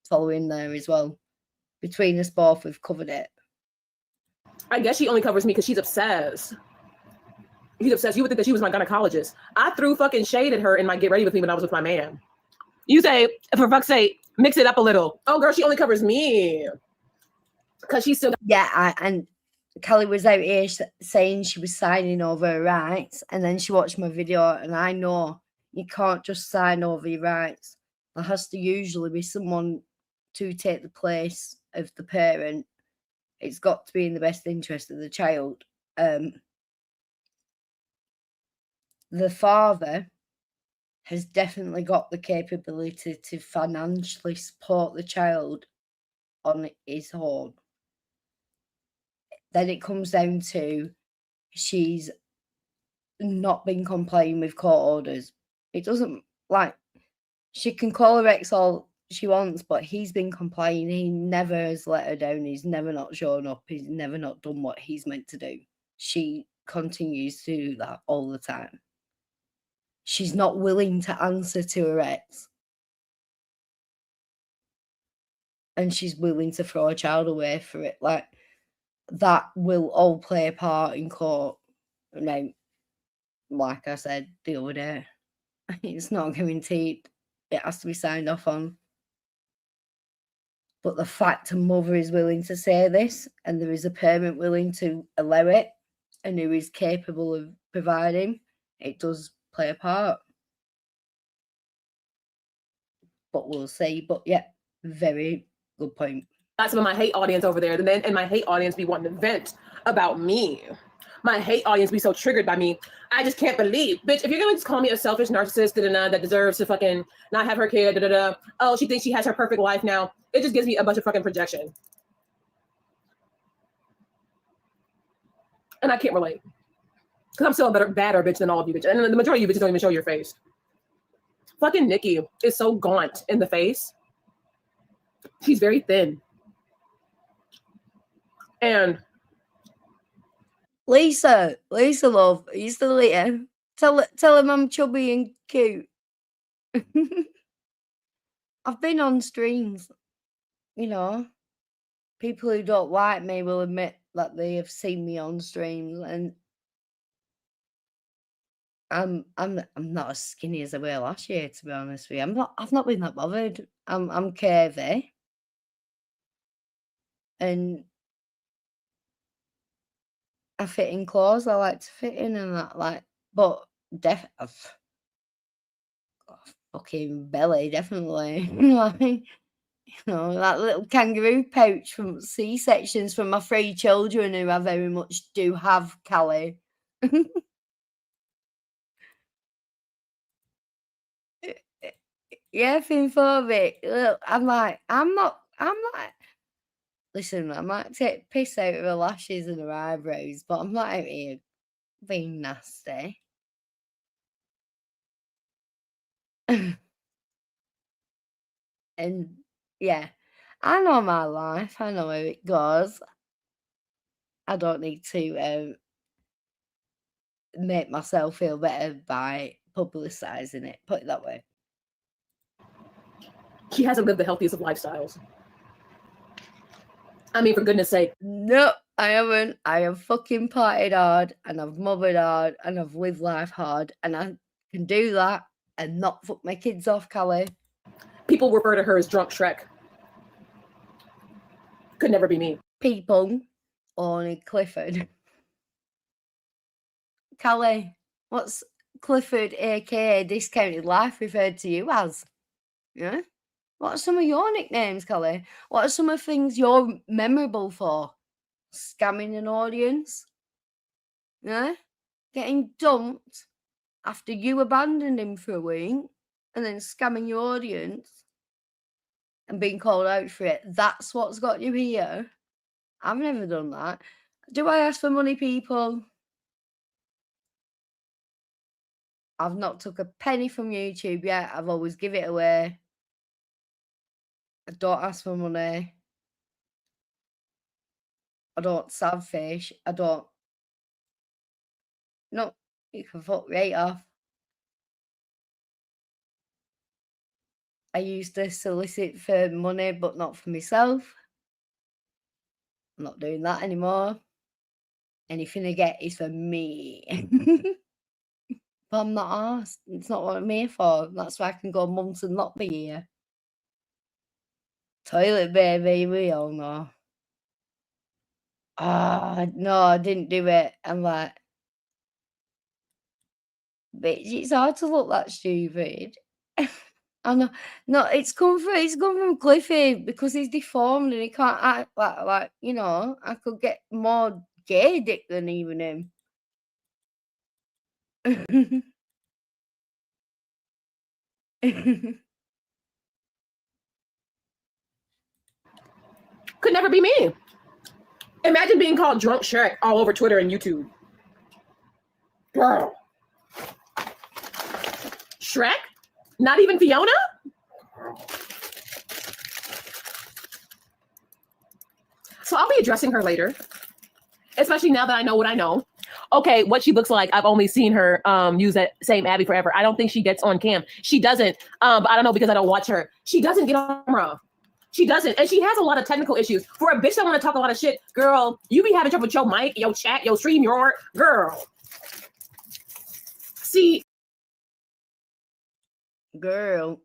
Speaker 2: follow in there as well. Between us both, we've covered it.
Speaker 4: I guess she only covers me because she's obsessed. She's obsessed. You would think that she was my gynecologist. I threw fucking shade at her in my Get Ready With Me when I was with my man. You say, for fuck's sake, mix it up a little. Oh, girl, she only covers me. Because she's still...
Speaker 2: Yeah, and Callie was out here saying she was signing over her rights. And then she watched my video and I know you can't just sign over your rights. There has to usually be someone to take the place of the parent. It's got to be in the best interest of the child. The father has definitely got the capability to financially support the child on his own. Then it comes down to she's not been complying with court orders. It doesn't, like, she can call her ex all she wants, but he's been complying. He never has let her down. He's never not shown up. He's never not done what he's meant to do. She continues to do that all the time. She's not willing to answer to her ex. And she's willing to throw a child away for it. Like, that will all play a part in court. Now, like I said the other day, it's not guaranteed. It has to be signed off on. But the fact a mother is willing to say this, and there is a parent willing to allow it, and who is capable of providing, it does play a part. But we'll see. But yeah, very good point.
Speaker 4: Got some of my hate audience over there, and my hate audience be wanting to vent about me. My hate audience be so triggered by me. I just can't believe, bitch, if you're gonna just call me a selfish narcissist that deserves to fucking not have her kid, oh, she thinks she has her perfect life now. It just gives me a bunch of fucking projection. And I can't relate. Because I'm still a badder bitch than all of you bitches. And the majority of you bitches don't even show your face. Fucking Nikki is so gaunt in the face. She's very thin. And
Speaker 2: Lisa love, are you still here? Tell him I'm chubby and cute. I've been on streams, you know. People who don't like me will admit that they have seen me on streams, and I'm not as skinny as I were last year, to be honest with you. I've not been that bothered. I'm curvy. And I fit in clothes I like to fit in and that, like, but I've got a fucking belly, definitely. You know what I mean? You know, that little kangaroo pouch from C-sections from my 3 children who I very much do have, Callie. Yeah, finphobic. Look, I'm not. Listen, I might take piss out of her lashes and her eyebrows, but I'm not out here being nasty. And yeah, I know my life. I know how it goes. I don't need to make myself feel better by publicising it. Put it that way.
Speaker 4: she hasn't lived the healthiest of lifestyles. I mean, for goodness sake.
Speaker 2: No, I haven't. I have fucking partied hard and I've mothered hard and I've lived life hard, and I can do that and not fuck my kids off, Callie.
Speaker 4: People refer to her as drunk Shrek. Could never be me.
Speaker 2: People, only Clifford. Callie, what's Clifford, aka Discounted Life, referred to you as? Yeah? What are some of your nicknames, Callie? What are some of the things you're memorable for? Scamming an audience? Yeah? Getting dumped after you abandoned him for a week and then scamming your audience and being called out for it. That's what's got you here. I've never done that. Do I ask for money, people? I've not took a penny from YouTube yet. I've always give it away. I don't ask for money. I don't savfish. I don't. No, you can fuck right off. I used to solicit for money, but not for myself. I'm not doing that anymore. Anything I get is for me. But I'm not asked. It's not what I'm here for. That's why I can go months and not be here. Toilet baby, we all know. No, I didn't do it. I'm like, bitch, it's hard to look that stupid. I know. No, it's come from Cliffy because he's deformed and he can't act like you know. I could get more gay dick than even him.
Speaker 4: Could never be me. Imagine being called drunk Shrek all over Twitter and YouTube. Girl. Shrek? Not even Fiona? So I'll be addressing her later, especially now that I know what I know. Okay, what she looks like, I've only seen her use that same Abby forever. I don't think she gets on cam. She doesn't. But I don't know because I don't watch her. She doesn't get on camera. She doesn't. And she has a lot of technical issues. For a bitch that want to talk a lot of shit, girl, you be having trouble with your mic, your chat, your stream, your girl. See,
Speaker 2: girl,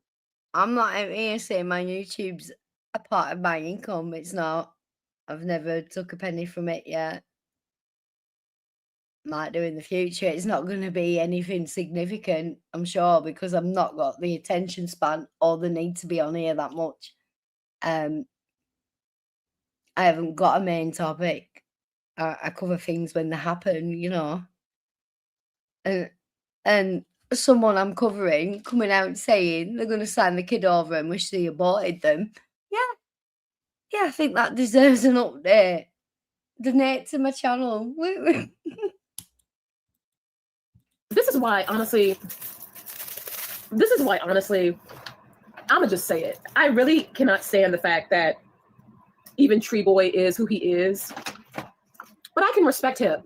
Speaker 2: I'm not out here saying my YouTube's a part of my income. It's not. I've never took a penny from it yet. might do in the future. It's not going to be anything significant, I'm sure, because I've not got the attention span or the need to be on here that much. I haven't got a main topic. I cover things when they happen, you know. And someone I'm covering coming out saying they're going to sign the kid over and wish they aborted them. Yeah, I think that deserves an update. Donate to my channel.
Speaker 4: This is why, honestly, I'm gonna just say it. I really cannot stand the fact that even Tree Boy is who he is, but I can respect him.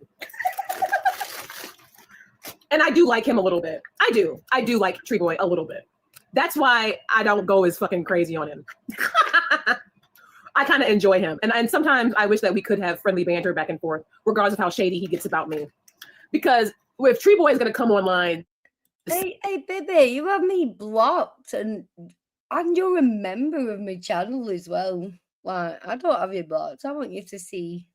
Speaker 4: And I do like him a little bit. I do like Tree Boy a little bit. That's why I don't go as fucking crazy on him. I kind of enjoy him. And sometimes I wish that we could have friendly banter back and forth, regardless of how shady he gets about me. Because if Tree Boy is going to come online.
Speaker 2: Hey, baby, you have me blocked and you're a member of my channel as well. Like, I don't have you blocked. I want you to see.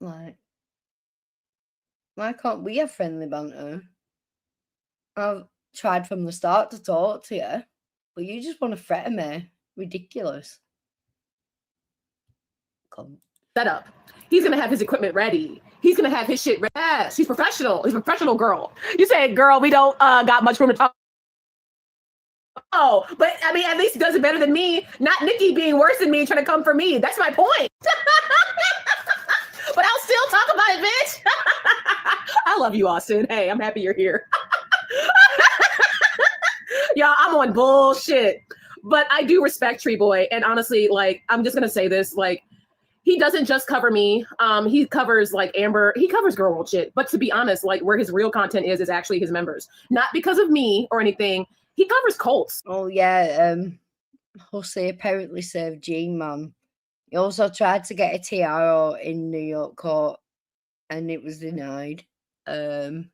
Speaker 2: Like, why can't we have friendly banter? I've tried from the start to talk to you, but you just want to threaten me. Ridiculous. Come.
Speaker 4: Set up. He's gonna have his equipment ready. He's gonna have his shit ready. Yes, he's professional. He's a professional girl. You say, girl, we don't got much room to talk. Oh, but I mean, at least he does it better than me. Not Nikki being worse than me, trying to come for me. That's my point. But I'll still talk about it, bitch. I love you, Austin. Hey, I'm happy you're here. Y'all, I'm on bullshit. But I do respect Tree Boy. And honestly, like, I'm just gonna say this, like, he doesn't just cover me. He covers like Amber. He covers girl world shit. But to be honest, like, where his real content is actually his members. Not because of me or anything. He covers cults.
Speaker 2: Oh yeah, Hussey apparently served Gene Man. He also tried to get a TRO in New York court, and it was denied. Who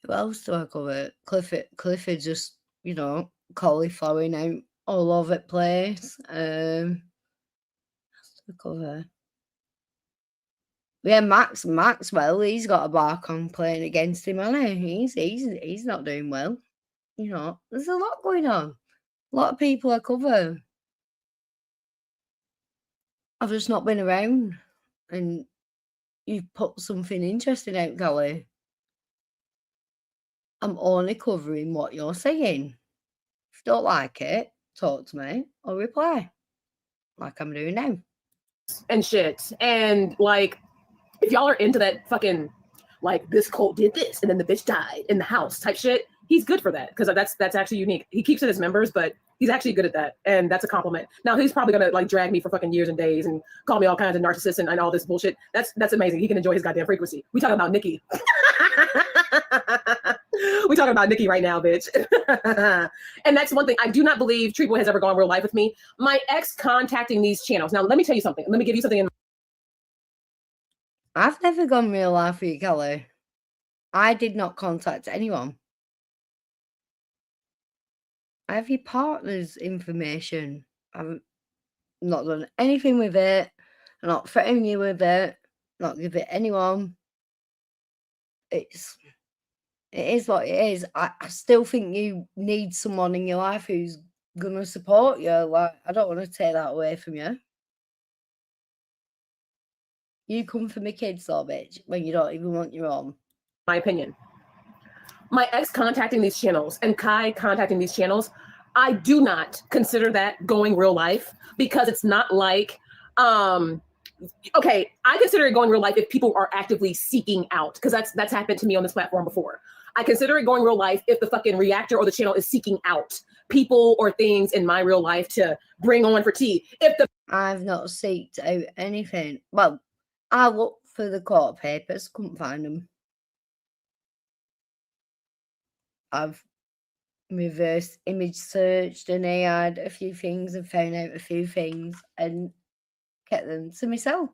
Speaker 2: else do I cover? Clifford just, you know, cauliflowering out all over the place. To cover. Yeah, Maxwell, he's got a bar complaint against him, hasn't he? He's not doing well. You know, there's a lot going on. A lot of people I cover. I've just not been around, and you've put something interesting out, Callie. I'm only covering what you're saying. If you don't like it, talk to me or reply, like I'm doing now.
Speaker 4: And shit. And like, if y'all are into that fucking, like, this cult did this and then the bitch died in the house type shit, he's good for that, because that's actually unique. He keeps it as members, but he's actually good at that, and that's a compliment. Now he's probably gonna like drag me for fucking years and days and call me all kinds of narcissists and all this bullshit. That's amazing. He can enjoy his goddamn frequency. We talking about Nikki. We talking about Nikki right now, bitch. And that's one thing. I do not believe Tree Boy has ever gone real life with me. My ex contacting these channels. Now let me tell you something. Let me give you something.
Speaker 2: I've never gone real life with you, Callie. I did not contact anyone. I have your partner's information. I've not done anything with it. I'm not threatening you with it. Not give it anyone. It is what it is. I still think you need someone in your life who's gonna support you. Like, I don't want to take that away from you. You come for me kids, though, bitch, when you don't even want your own.
Speaker 4: My opinion. My ex contacting these channels and Kai contacting these channels, I do not consider that going real life, because it's not like, okay, I consider it going real life if people are actively seeking out, because that's happened to me on this platform before. I consider it going real life if the fucking reactor or the channel is seeking out people or things in my real life to bring on for tea.
Speaker 2: I've not seeked out anything. Well, I looked for the court papers, couldn't find them. I've reverse image searched and AI'd a few things and found out a few things and kept them to myself.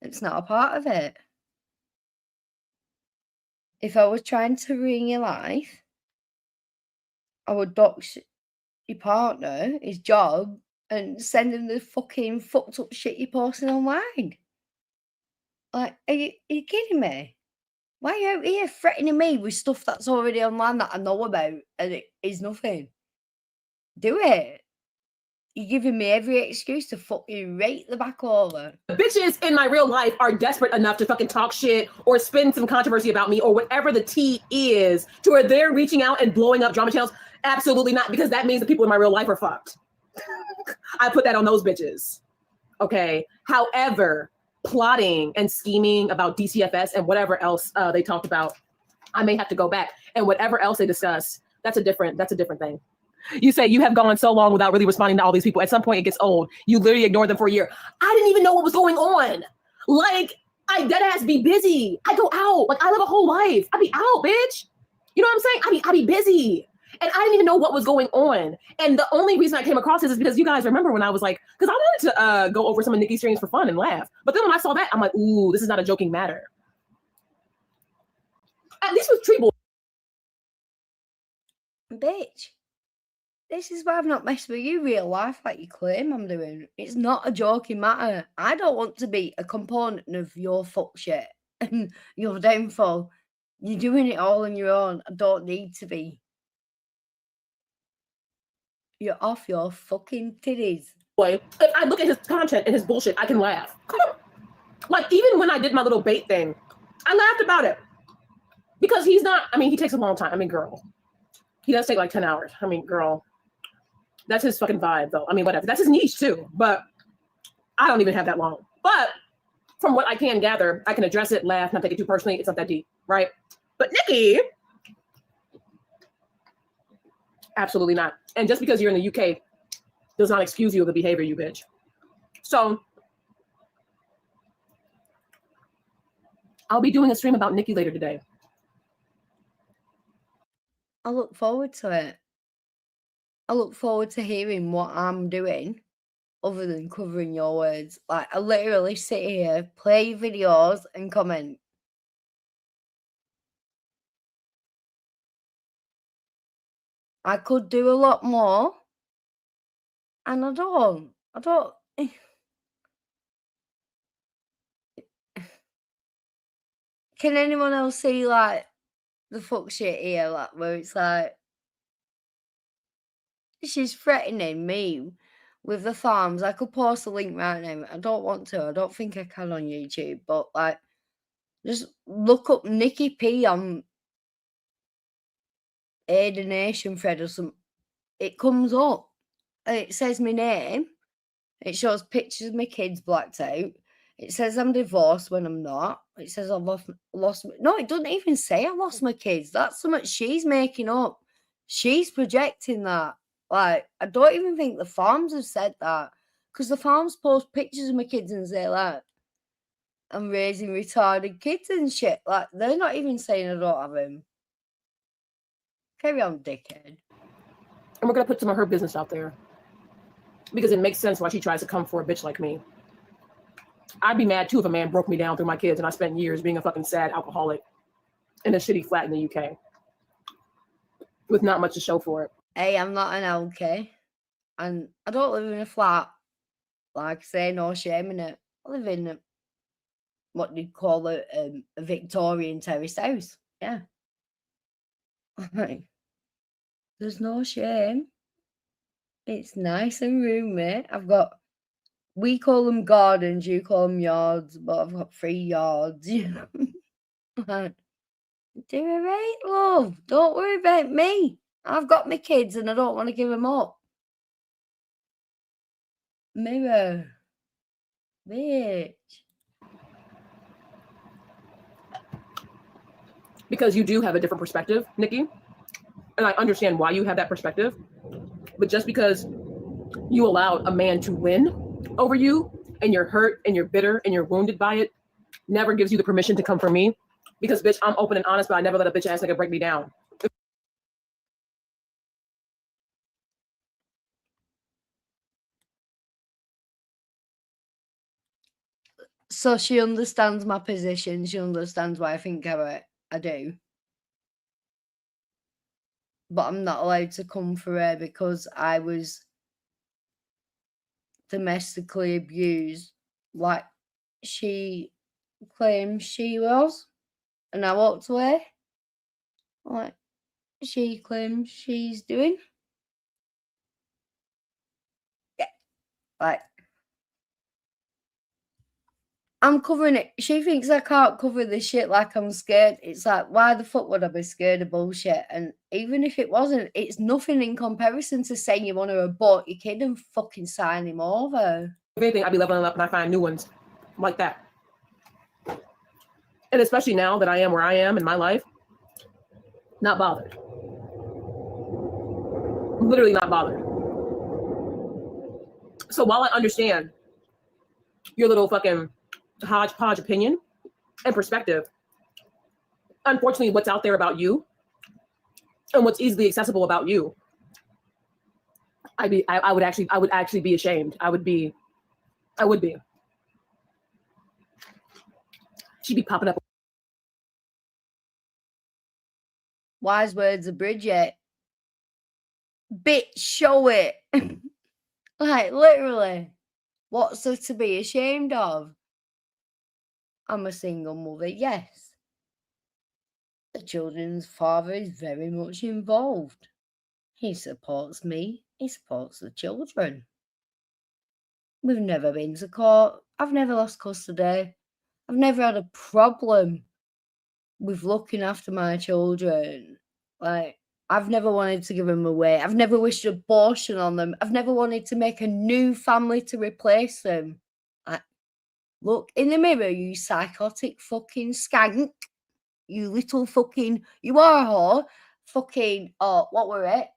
Speaker 2: It's not a part of it. If I was trying to ruin your life, I would dox your partner, his job, and send him the fucking fucked up shit you're posting online. Like, are you kidding me? Why are you out here threatening me with stuff that's already online that I know about and it is nothing? Do it. You're giving me every excuse to fuck you right the back over.
Speaker 4: Bitches in my real life are desperate enough to fucking talk shit or spin some controversy about me or whatever the tea is to where they're reaching out and blowing up drama channels. Absolutely not, because that means the people in my real life are fucked. I put that on those bitches. Okay. However, plotting and scheming about DCFS and whatever else they talked about, I may have to go back, and whatever else they discuss, that's a different thing. You say you have gone so long without really responding to all these people. At some point, it gets old. You literally ignore them for a year. I didn't even know what was going on. Like, I dead ass be busy. I go out. Like, I live a whole life. I be out, bitch. You know what I'm saying? I be busy. And I didn't even know what was going on. And the only reason I came across this is because you guys remember when I was like, because I wanted to go over some of Nikki's streams for fun and laugh. But then when I saw that, I'm like, ooh, this is not a joking matter. At least with Treble.
Speaker 2: Bitch. This is why I've not messed with you real life like you claim I'm doing. It's not a joking matter. I don't want to be a component of your fuck shit and your downfall. You're doing it all on your own. I don't need to be. You're off your fucking titties.
Speaker 4: Boy, if I look at his content and his bullshit, I can laugh. Like, even when I did my little bait thing, I laughed about it. Because he's not, I mean, he takes a long time. I mean, girl. He does take like 10 hours. I mean, girl. That's his fucking vibe, though. I mean, whatever. That's his niche, too. But I don't even have that long. But from what I can gather, I can address it, laugh, not take it too personally. It's not that deep, right? But Nikki, absolutely not. And just because you're in the UK does not excuse you of the behavior, you bitch. So I'll be doing a stream about Nikki later today.
Speaker 2: I look forward to it. I look forward to hearing what I'm doing other than covering your words. Like, I literally sit here, play videos and comment. I could do a lot more. And I don't. Can anyone else see, like, the fuck shit here? Like, where it's like, she's threatening me with the farms. I could post a link right now. I don't want to. I don't think I can on YouTube. But, like, just look up Nikki P on Aid a Nation thread or something. It comes up. And it says my name. It shows pictures of my kids blacked out. It says I'm divorced when I'm not. It says I've lost. No, it doesn't even say I lost my kids. That's something she's making up. She's projecting that. Like, I don't even think the farms have said that. Because the farms post pictures of my kids and say, like, I'm raising retarded kids and shit. Like, they're not even saying I don't have them. Carry on, dickhead.
Speaker 4: And we're going to put some of her business out there. Because it makes sense why she tries to come for a bitch like me. I'd be mad too if a man broke me down through my kids and I spent years being a fucking sad alcoholic in a shitty flat in the UK with not much to show for it.
Speaker 2: Hey, I'm not an LK. And I don't live in a flat. Like I say, no shame in it. I live in what they'd call a Victorian terraced house. Yeah. There's no shame. It's nice and roomy. We call them gardens, you call them yards, but I've got 3 yards, you know. Do it right, love. Don't worry about me. I've got my kids and I don't want to give them up. Mirror. Bitch.
Speaker 4: Because you do have a different perspective, Nikki. And I understand why you have that perspective. But just because you allowed a man to win over you and you're hurt and you're bitter and you're wounded by it never gives you the permission to come for me. Because, bitch, I'm open and honest, but I never let a bitch ass nigga break me down.
Speaker 2: So she understands my position. She understands why I think I do. But I'm not allowed to come for her because I was domestically abused. Like, she claims she was, and I walked away. Like, she claims she's doing. Yeah, like, I'm covering it. She thinks I can't cover this shit like I'm scared. It's like, why the fuck would I be scared of bullshit? And even if it wasn't, it's nothing in comparison to saying you want to abort your kid and fucking sign him over.
Speaker 4: If anything, I'd be leveling up and I find new ones like that. And especially now that I am where I am in my life, not bothered. Literally not bothered. So while I understand your little fucking hodgepodge opinion and perspective, unfortunately, what's out there about you and what's easily accessible about you, I would actually be ashamed. I would be. She'd be popping up.
Speaker 2: Wise words of Bridget. Bitch, show it. Like, literally. What's there to be ashamed of? I'm a single mother, yes. The children's father is very much involved. He supports me. He supports the children. We've never been to court. I've never lost custody. I've never had a problem with looking after my children. Like, I've never wanted to give them away. I've never wished abortion on them. I've never wanted to make a new family to replace them. Look in the mirror, you psychotic fucking skank. You little fucking, you are a whore. Fucking, oh, what were it?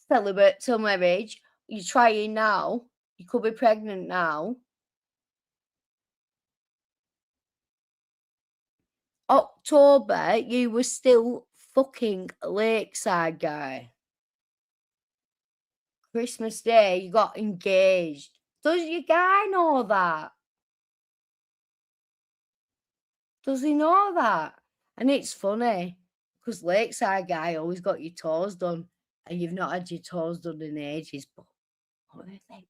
Speaker 2: Celibate till marriage. You're trying now. You could be pregnant now. October, you were still fucking Lakeside guy. Christmas Day, you got engaged. Does your guy know that? Does he know that? And it's funny because Lakeside guy always got your toes done, and you've not had your toes done in ages. But what do you think?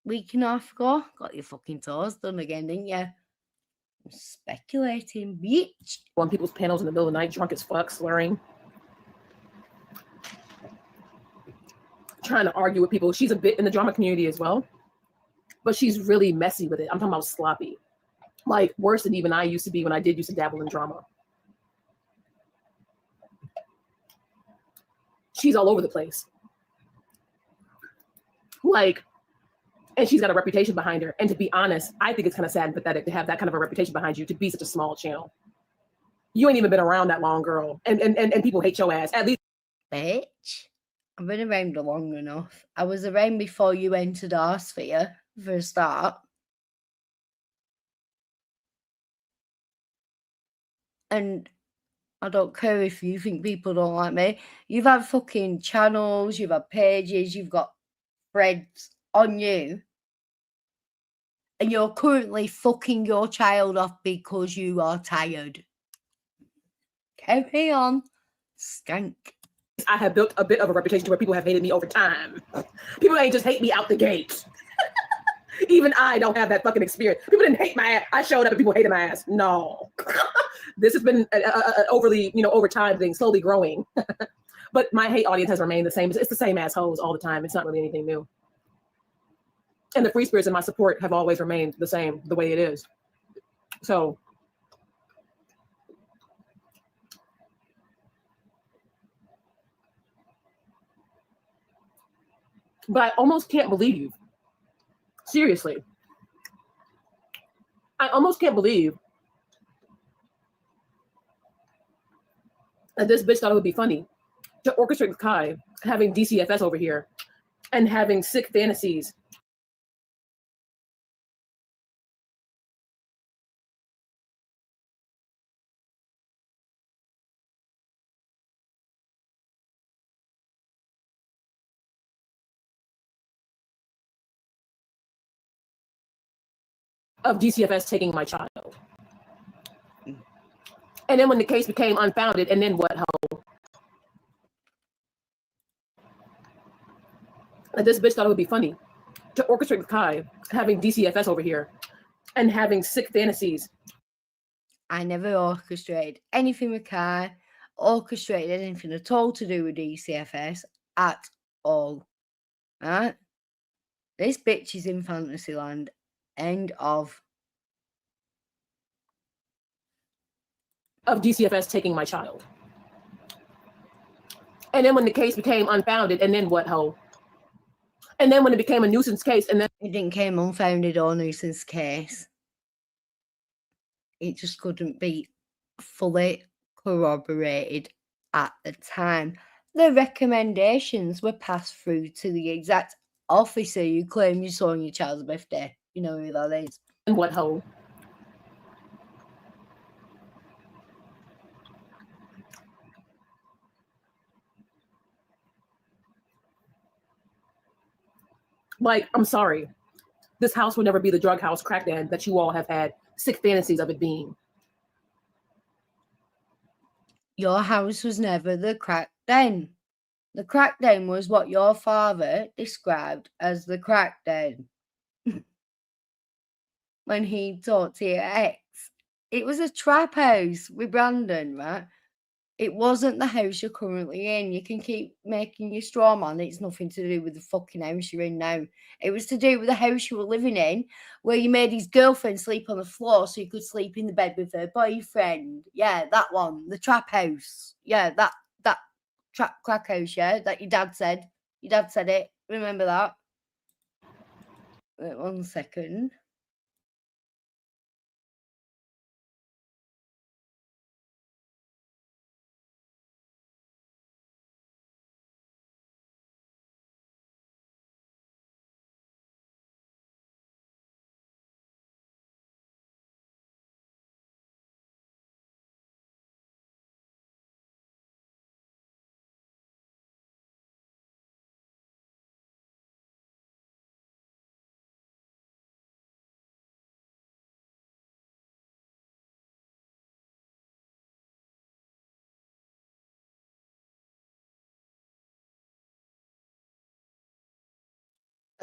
Speaker 2: Week and a half ago, got your fucking toes done again, didn't you? I'm speculating, bitch.
Speaker 4: On people's panels in the middle of the night, drunk as fuck, slurring, trying to argue with people. She's a bit in the drama community as well, but she's really messy with it. I'm talking about sloppy, like worse than even I used to be when I used to dabble in drama. She's all over the place. Like, and she's got a reputation behind her. And to be honest, I think it's kind of sad and pathetic to have that kind of a reputation behind you to be such a small channel. You ain't even been around that long, girl. And people hate your ass. At least.
Speaker 2: Bitch, I've been around long enough. I was around before you entered our sphere, for a start. And I don't care if you think people don't like me. You've had fucking channels, you've had pages, you've got threads on you. And you're currently fucking your child off because you are tired. Carry on, skank.
Speaker 4: I have built a bit of a reputation to where people have hated me over time. People ain't just hate me out the gate. Even I don't have that fucking experience. People didn't hate my ass. I showed up and people hated my ass. No. This has been an overly, over time thing, slowly growing. But my hate audience has remained the same. It's the same assholes all the time. It's not really anything new. And the free spirits and my support have always remained the same, the way it is. So. But I almost can't believe, seriously, I almost can't believe that this bitch thought it would be funny to orchestrate with Kai having DCFS over here and having sick fantasies. Of DCFS taking my child. And then when the case became unfounded, and then what, ho? This bitch thought it would be funny to orchestrate with Kai having DCFS over here and having sick fantasies
Speaker 2: I never orchestrated anything with Kai, orchestrated anything at all to do with DCFS at all. Right? This bitch is in Fantasyland. End of.
Speaker 4: Of DCFS taking my child. And then when the case became unfounded, and then what, ho? And then when it became a nuisance case, and then
Speaker 2: It didn't came unfounded or nuisance case. It just couldn't be fully corroborated at the time. The recommendations were passed through to the exact officer you claim you saw on your child's birthday. You know who that is.
Speaker 4: and what, ho? Like, I'm sorry. This house will never be the drug house crack den that you all have had sick fantasies of it being.
Speaker 2: Your house was never the crack den. The crack den was what your father described as the crack den. When he talked to your ex, it was a trap house with Brandon, right? It wasn't the house you're currently in. You can keep making your straw man. It's nothing to do with the fucking house you're in now. It was to do with the house you were living in, where you made his girlfriend sleep on the floor so you could sleep in the bed with her boyfriend. Yeah, that one. The trap house. Yeah, that trap crack house, yeah, that your dad said. Your dad said it. Remember that? Wait 1 second.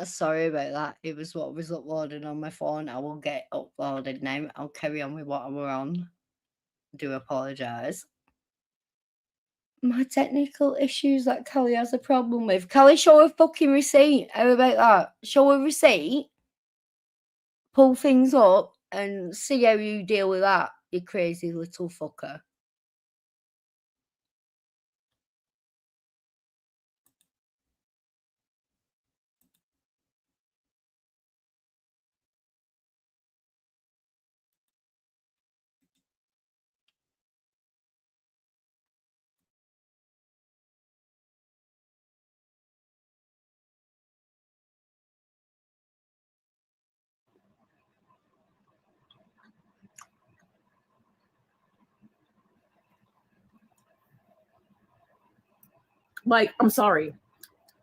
Speaker 2: Sorry about that. It was what was uploaded on my phone. I will get uploaded now. I'll carry on with what I were on. Do apologise. My technical issues that Callie has a problem with. Callie, show a fucking receipt. How about that? Show a receipt. Pull things up and see how you deal with that, you crazy little fucker.
Speaker 4: Like, I'm sorry.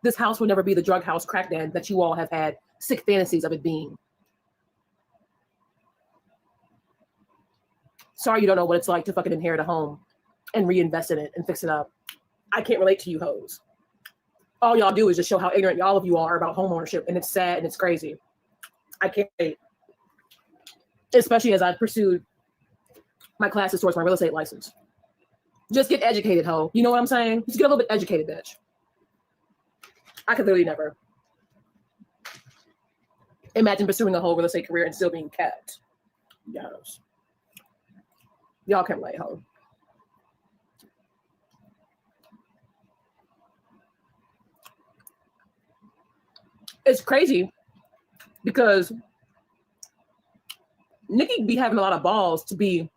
Speaker 4: This house will never be the drug house crack den that you all have had sick fantasies of it being. Sorry you don't know what it's like to fucking inherit a home and reinvest in it and fix it up. I can't relate to you hoes. All y'all do is just show how ignorant all of you are about home ownership, and it's sad and it's crazy. I can't wait. Especially as I've pursued my classes towards my real estate license. Just get educated, ho. You know what I'm saying? Just get a little bit educated, bitch. I could literally never imagine pursuing a whole real estate career and still being kept. Yes. Y'all can relate, ho. It's crazy because Nikki be having a lot of balls to be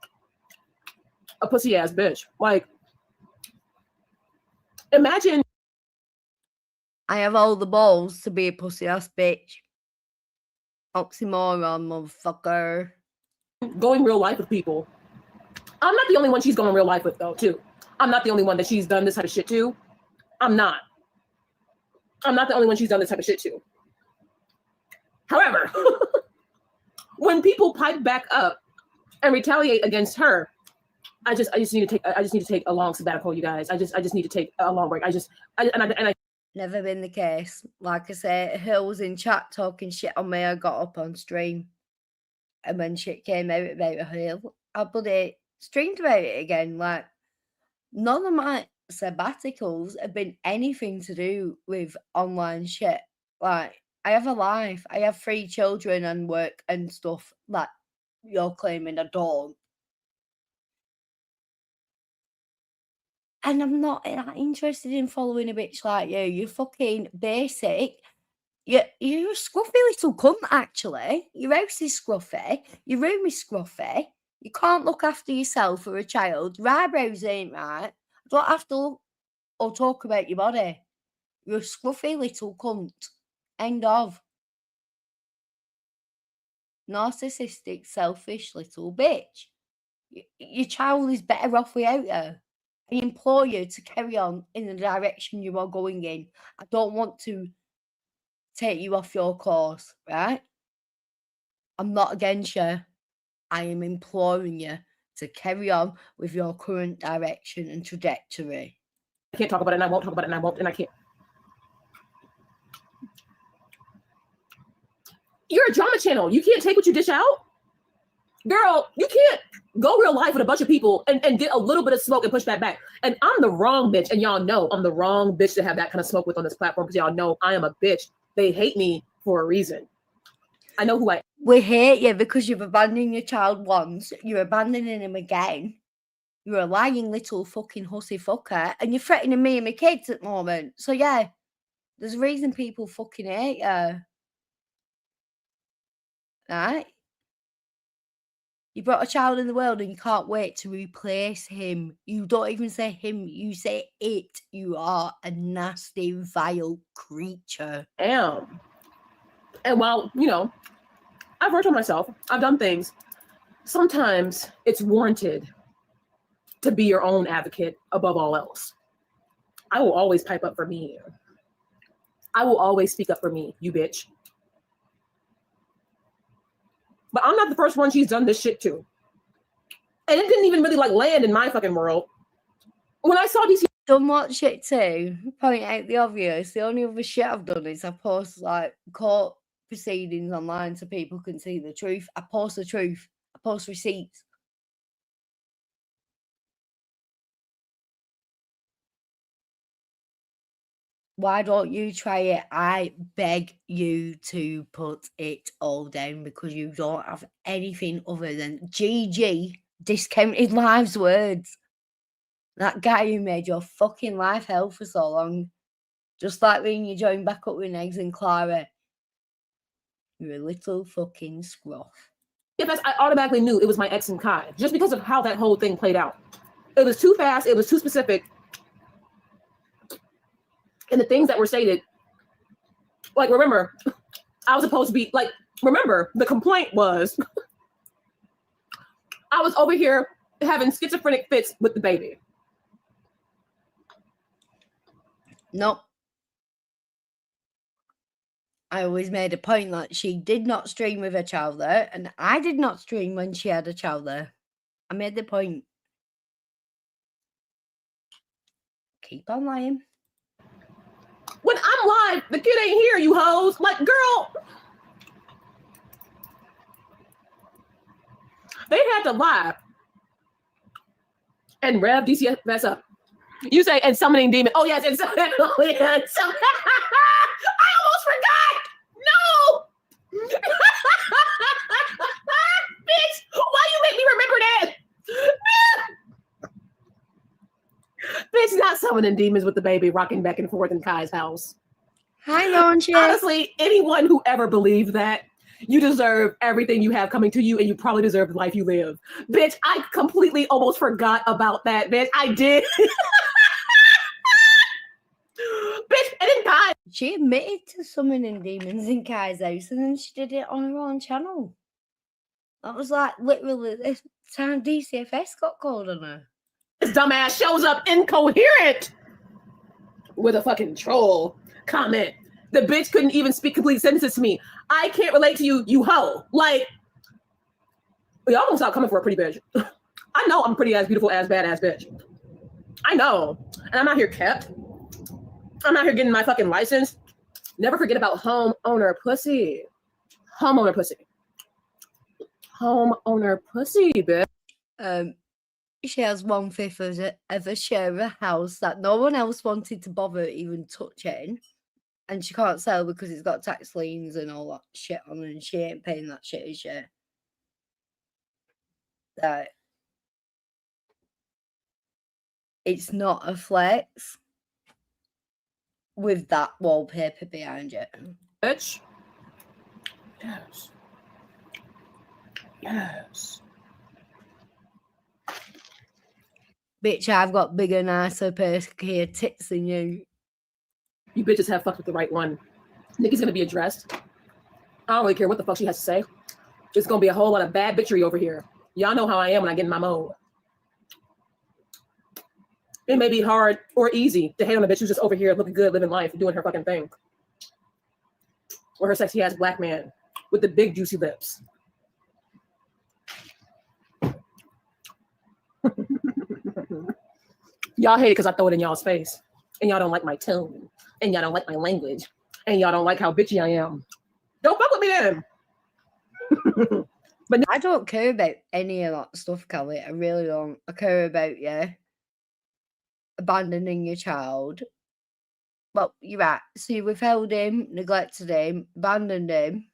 Speaker 4: a pussy ass bitch. Like, imagine.
Speaker 2: I have all the balls to be a pussy ass bitch. Oxymoron, motherfucker.
Speaker 4: Going real life with people. I'm not the only one she's going real life with, though, too. I'm not the only one that she's done this type of shit to. I'm not the only one she's done this type of shit to. However, when people pipe back up and retaliate against her, I just need to take a long sabbatical, you guys. I just need to take a long break. I
Speaker 2: Never been the case. Like I say, Hill was in chat talking shit on me. I got up on stream. And when shit came out about Hill, I bloody streamed about it again. Like, none of my sabbaticals have been anything to do with online shit. Like, I have a life. I have 3 children and work and stuff that you're claiming I don't. And I'm not that interested in following a bitch like you. You're fucking basic. You're a scruffy little cunt, actually. Your house is scruffy. Your room is scruffy. You can't look after yourself or a child. Your eyebrows ain't right. I don't have to look or talk about your body. You're a scruffy little cunt. End of. Narcissistic, selfish little bitch. Your child is better off without her. I implore you to carry on in the direction you are going in. I don't want to take you off your course, right? I'm not against you. I am imploring you to carry on with your current direction and trajectory.
Speaker 4: I can't talk about it and I won't talk about it and I won't and I can't. You're a drama channel. You can't take what you dish out. Girl, you can't go real life with a bunch of people and get a little bit of smoke and push that back. And I'm the wrong bitch. And y'all know I'm the wrong bitch to have that kind of smoke with on this platform because y'all know I am a bitch. They hate me for a reason. I know who I am.
Speaker 2: We hate you because you've abandoned your child once. You're abandoning him again. You're a lying little fucking hussy fucker. And you're threatening me and my kids at the moment. So yeah, there's a reason people fucking hate you. Right? You brought a child in the world and you can't wait to replace him. You don't even say him, you say it. You are a nasty, vile creature.
Speaker 4: And while, you know, I've worked on myself, I've done things, sometimes it's warranted to be your own advocate above all else. I will always pipe up for me. I will always speak up for me, you bitch. But I'm not the first one she's done this shit to. And it didn't even really like land in my fucking world. When I saw these...
Speaker 2: Done what shit too? Point out the obvious. The only other shit I've done is I post like court proceedings online so people can see the truth. I post the truth. I post receipts. Why don't you try it? I beg you to put it all down because you don't have anything other than GG, discounted lives words. That guy who made your fucking life hell for so long. Just like when you joined back up with Eggs and Clara. You're a little fucking scruff.
Speaker 4: Yes, I automatically knew it was my ex and Kai, just because of how that whole thing played out. It was too fast, it was too specific. And the things that were stated, like, remember, I was supposed to be, like, remember, the complaint was, I was over here having schizophrenic fits with the baby.
Speaker 2: Nope. I always made a point that she did not stream with her child there, and I did not stream when she had a child there. I made the point. Keep on lying.
Speaker 4: When I'm live, the kid ain't here, you hoes. Like, girl. They had to lie and rev DCFS up. You say, and summoning demon. Oh, yes, and I almost forgot. No. Bitch, why you make me remember that? Bitch, not summoning demons with the baby rocking back and forth in Kai's house.
Speaker 2: Hi, Launchie.
Speaker 4: Honestly, anyone who ever believed that, you deserve everything you have coming to you, and you probably deserve the life you live. Bitch, I completely almost forgot about that, bitch. I did. Bitch, and then Kai.
Speaker 2: She admitted to summoning demons in Kai's house, and then she did it on her own channel. That was like literally the time DCFS got called on her.
Speaker 4: This dumbass shows up incoherent with a fucking troll comment. The bitch couldn't even speak complete sentences to me. I can't relate to you, you hoe. Like, y'all gonna stop coming for a pretty bitch. I know I'm a pretty ass, beautiful ass, badass bitch. I know. And I'm out here kept. I'm out here getting my fucking license. Never forget about homeowner pussy. Homeowner pussy. Homeowner pussy, bitch.
Speaker 2: She has 1/5 of a share of a house that no one else wanted to bother even touching. And she can't sell because it's got tax liens and all that shit on, and she ain't paying that shit, is she? That it's not a flex with that wallpaper behind it.
Speaker 4: Bitch. Yes. Yes.
Speaker 2: Bitch, I've got bigger, nicer, perkier tits than you.
Speaker 4: You bitches have fucked with the right one. Nikki's gonna be addressed. I don't really care what the fuck she has to say. It's gonna be a whole lot of bad bitchery over here. Y'all know how I am when I get in my mode. It may be hard or easy to hate on a bitch who's just over here looking good, living life, doing her fucking thing. Or her sexy ass black man with the big juicy lips. Y'all hate it because I throw it in y'all's face. And y'all don't like my tone. And y'all don't like my language. And y'all don't like how bitchy I am. Don't fuck with me then. But
Speaker 2: I don't care about any of that stuff, Callie. I really don't. I care about you abandoning your child. Well, you're right. So you withheld him, neglected him, abandoned him,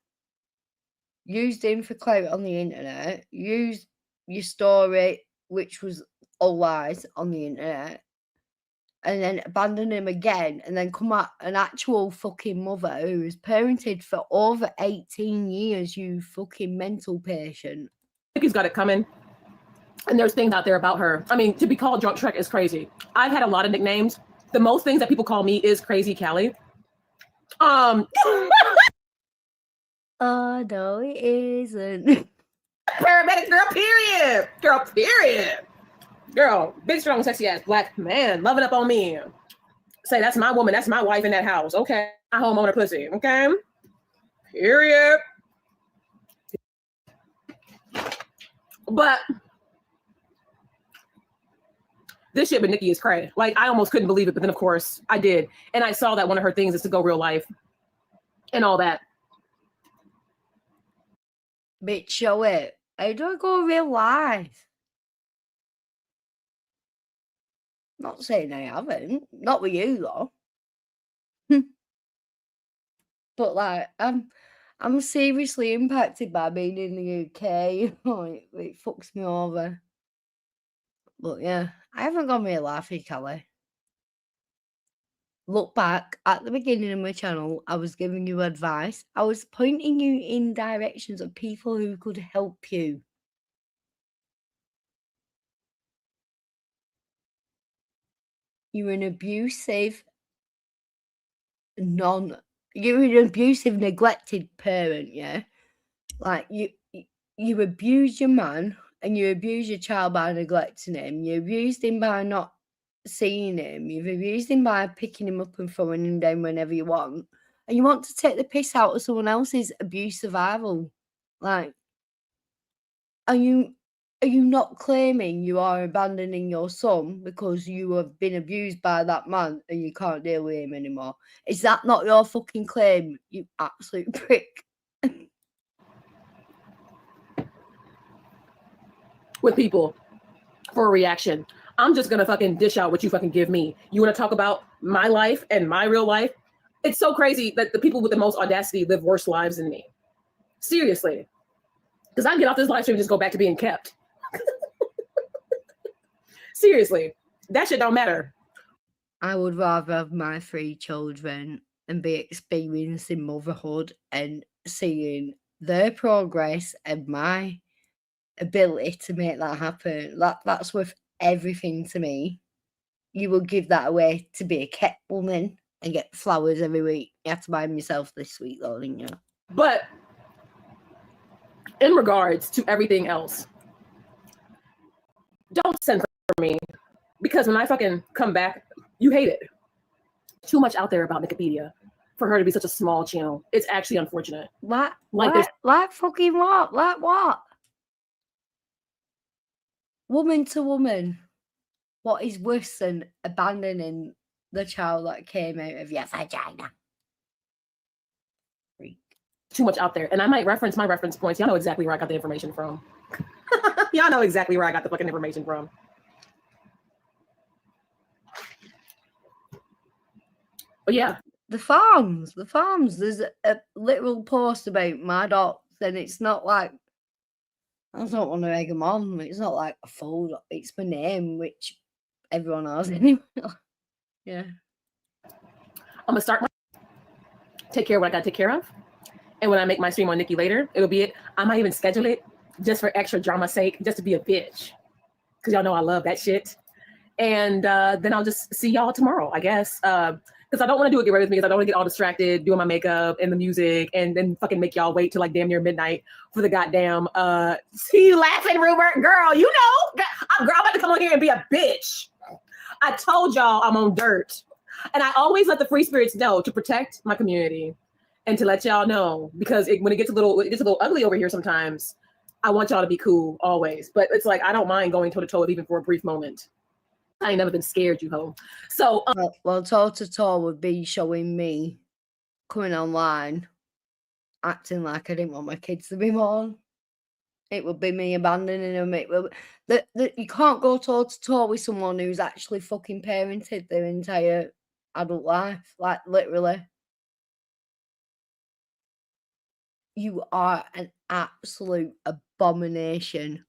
Speaker 2: used him for clout on the internet, used your story, which was all lies, on the internet, and then abandon him again, and then come out an actual fucking mother who was parented for over 18 years, you fucking mental patient.
Speaker 4: Nikki's got it coming. And there's things out there about her. I mean, to be called Drunk Shrek is crazy. I've had a lot of nicknames. The most things that people call me is Crazy Callie.
Speaker 2: Oh, no, it isn't.
Speaker 4: Paramedic girl, period. Girl, period. Girl, big, strong, sexy ass black man, loving up on me. Say, that's my woman, that's my wife in that house. Okay. My homeowner pussy. Okay. Period. But this shit with Nikki is cray. Like, I almost couldn't believe it, but then of course I did. And I saw that one of her things is to go real life and all that.
Speaker 2: Bitch, show it. How do I go real life? Not saying I haven't. Not with you though. But like, I'm seriously impacted by being in the UK. Like, it fucks me over. But yeah, I haven't gone real lifey, Callie. Look back at the beginning of my channel, I was giving you advice. I was pointing you in directions of people who could help you. You're an abusive, neglected parent, yeah? Like, you abuse your man and you abuse your child by neglecting him. You abused him by not seeing him. You've abused him by picking him up and throwing him down whenever you want. And you want to take the piss out of someone else's abuse survival. Like, are you not claiming you are abandoning your son because you have been abused by that man and you can't deal with him anymore? Is that not your fucking claim, you absolute prick?
Speaker 4: With people for a reaction. I'm just gonna fucking dish out what you fucking give me. You wanna talk about my life and my real life? It's so crazy that the people with the most audacity live worse lives than me. Seriously. Because I can get off this live stream and just go back to being kept. Seriously. That shit don't matter.
Speaker 2: I would rather have my 3 children and be experiencing motherhood and seeing their progress and my ability to make that happen. That's worth everything to me. You will give that away to be a kept woman and get flowers every week. You have to buy them yourself this week though, didn't you?
Speaker 4: But in regards to everything else, don't send for me. Because when I fucking come back, you hate it. Too much out there about Wikipedia for her to be such a small channel. It's actually unfortunate.
Speaker 2: What?
Speaker 4: Like
Speaker 2: Like fucking what? Like what? Woman to woman. What is worse than abandoning the child that came out of your vagina? Freak.
Speaker 4: Too much out there. And I might reference my reference points. Y'all know exactly where I got the information from. Y'all know exactly where I got the fucking information from. But yeah.
Speaker 2: The farms. There's a literal post about my dogs, and it's not like I don't want to egg them on. It's not like a full. It's my name, which everyone knows anyway. Yeah.
Speaker 4: I'm gonna start take care of what I gotta take care of. And when I make my stream on Nikki later, it'll be it. I might even schedule it just for extra drama's sake, just to be a bitch. Cause y'all know I love that shit. And then I'll just see y'all tomorrow, I guess. Because I don't want to do it get ready with me because I don't want to get all distracted doing my makeup and the music and then fucking make y'all wait till like damn near midnight for the goddamn see you laughing, Rupert. Girl, you know, I'm about to come on here and be a bitch. I told y'all I'm on dirt. And I always let the free spirits know to protect my community and to let y'all know because when it gets a little ugly over here sometimes, I want y'all to be cool always. But it's like I don't mind going toe to toe even for a brief moment. I ain't never been scared, you hoe. So
Speaker 2: well, toe to toe would be showing me coming online, acting like I didn't want my kids to be born. It would be me abandoning them. It will. You can't go toe to toe with someone who's actually fucking parented their entire adult life, like literally. You are an absolute abomination.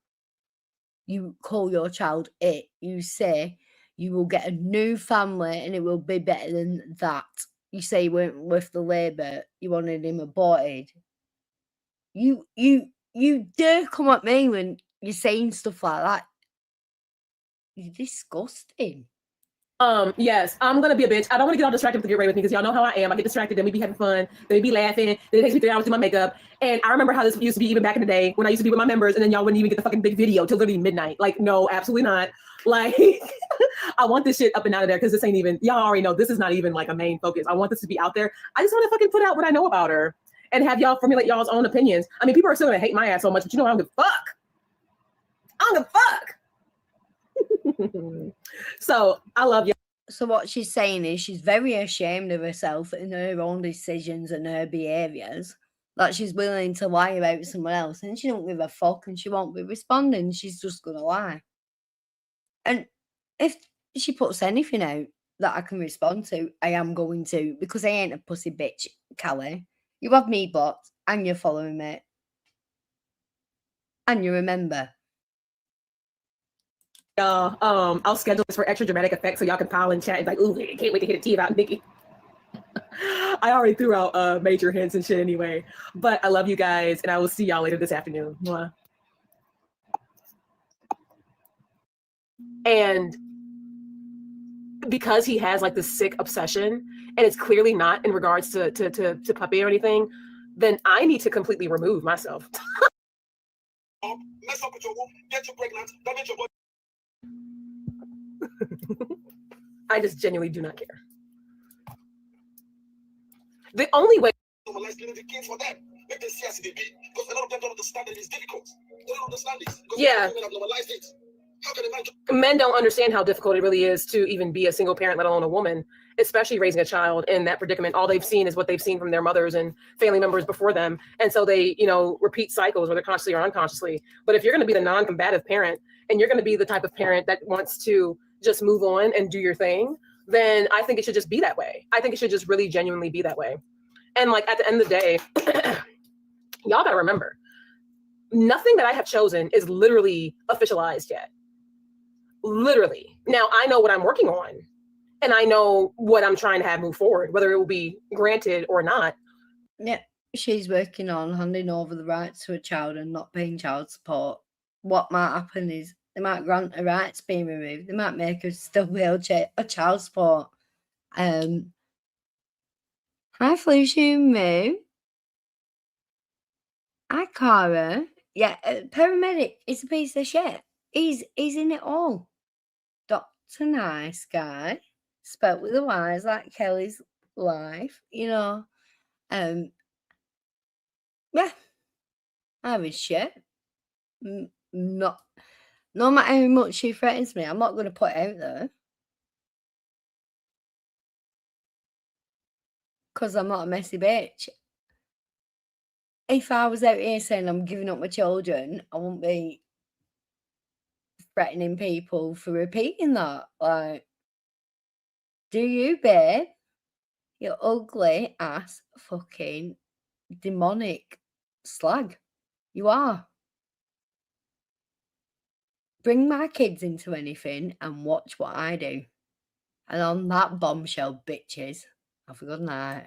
Speaker 2: You call your child it. You say you will get a new family and it will be better than that. You say you went with the Labour, you wanted him aborted. You dare come at me when you're saying stuff like that. You're disgusting.
Speaker 4: Yes, I'm gonna be a bitch. I don't want to get all distracted with the get ready with me because y'all know how I am. I get distracted, then we be having fun, then we be laughing, then it takes me 3 hours to do my makeup. And I remember how this used to be even back in the day when I used to be with my members, and then y'all wouldn't even get the fucking big video till literally midnight. Like, no, absolutely not. Like, I want this shit up and out of there because this ain't even, y'all already know this is not even like a main focus. I want this to be out there. I just want to fucking put out what I know about her and have y'all formulate y'all's own opinions. I mean, people are still gonna hate my ass so much, but you know, I don't give a fuck. I don't give a fuck. So I love y'all.
Speaker 2: So what she's saying is she's very ashamed of herself and her own decisions and her behaviours, that she's willing to lie about someone else, and she don't give a fuck and she won't be responding. She's just going to lie. And if she puts anything out that I can respond to, I am going to, because I ain't a pussy bitch, Callie. You have me blocked and you're following me. And you remember.
Speaker 4: I'll schedule this for extra dramatic effect so y'all can pile in chat and be like, ooh, I can't wait to hit a tea about Nikki. I already threw out major hints and shit anyway. But I love you guys, and I will see y'all later this afternoon. Mwah. And because he has like this sick obsession, and it's clearly not in regards to puppy or anything, then I need to completely remove myself.
Speaker 5: Mess up with your womb, get you pregnant, damage your body.
Speaker 4: I just genuinely do not care. The only way
Speaker 5: normalize the kids for them. Make them see as they be. Because a lot of them don't understand it. It's difficult. They don't understand it.
Speaker 4: Yeah.
Speaker 5: Women have normalized it. How can a man
Speaker 4: men don't understand how difficult it really is to even be a single parent, let alone a woman, especially raising a child in that predicament. All they've seen is what they've seen from their mothers and family members before them. And so they, repeat cycles, whether consciously or unconsciously. But if you're going to be the non-combative parent and you're going to be the type of parent that wants to just move on and do your thing, then I think it should just be that way. I think it should just really genuinely be that way. And like at the end of the day, y'all got to remember, nothing that I have chosen is literally officialized yet. Literally. Now I know what I'm working on and I know what I'm trying to have move forward, whether it will be granted or not.
Speaker 2: Yeah, she's working on handing over the rights to a child and not paying child support. What might happen is they might grant her rights being removed. They might make her still be able to a child support. Hi, Felicia Moo. Hi, Cara. Yeah, paramedic is a piece of shit. He's in it all. Dr. Nice Guy, spelt with a Y, like Kelly's life, Yeah, I was shit. No matter how much she threatens me, I'm not going to put it out there. Because I'm not a messy bitch. If I was out here saying I'm giving up my children, I wouldn't be threatening people for repeating that. Like, do you, babe? You ugly ass fucking demonic slag. You are. Bring my kids into anything and watch what I do. And on that bombshell, bitches, have a good night.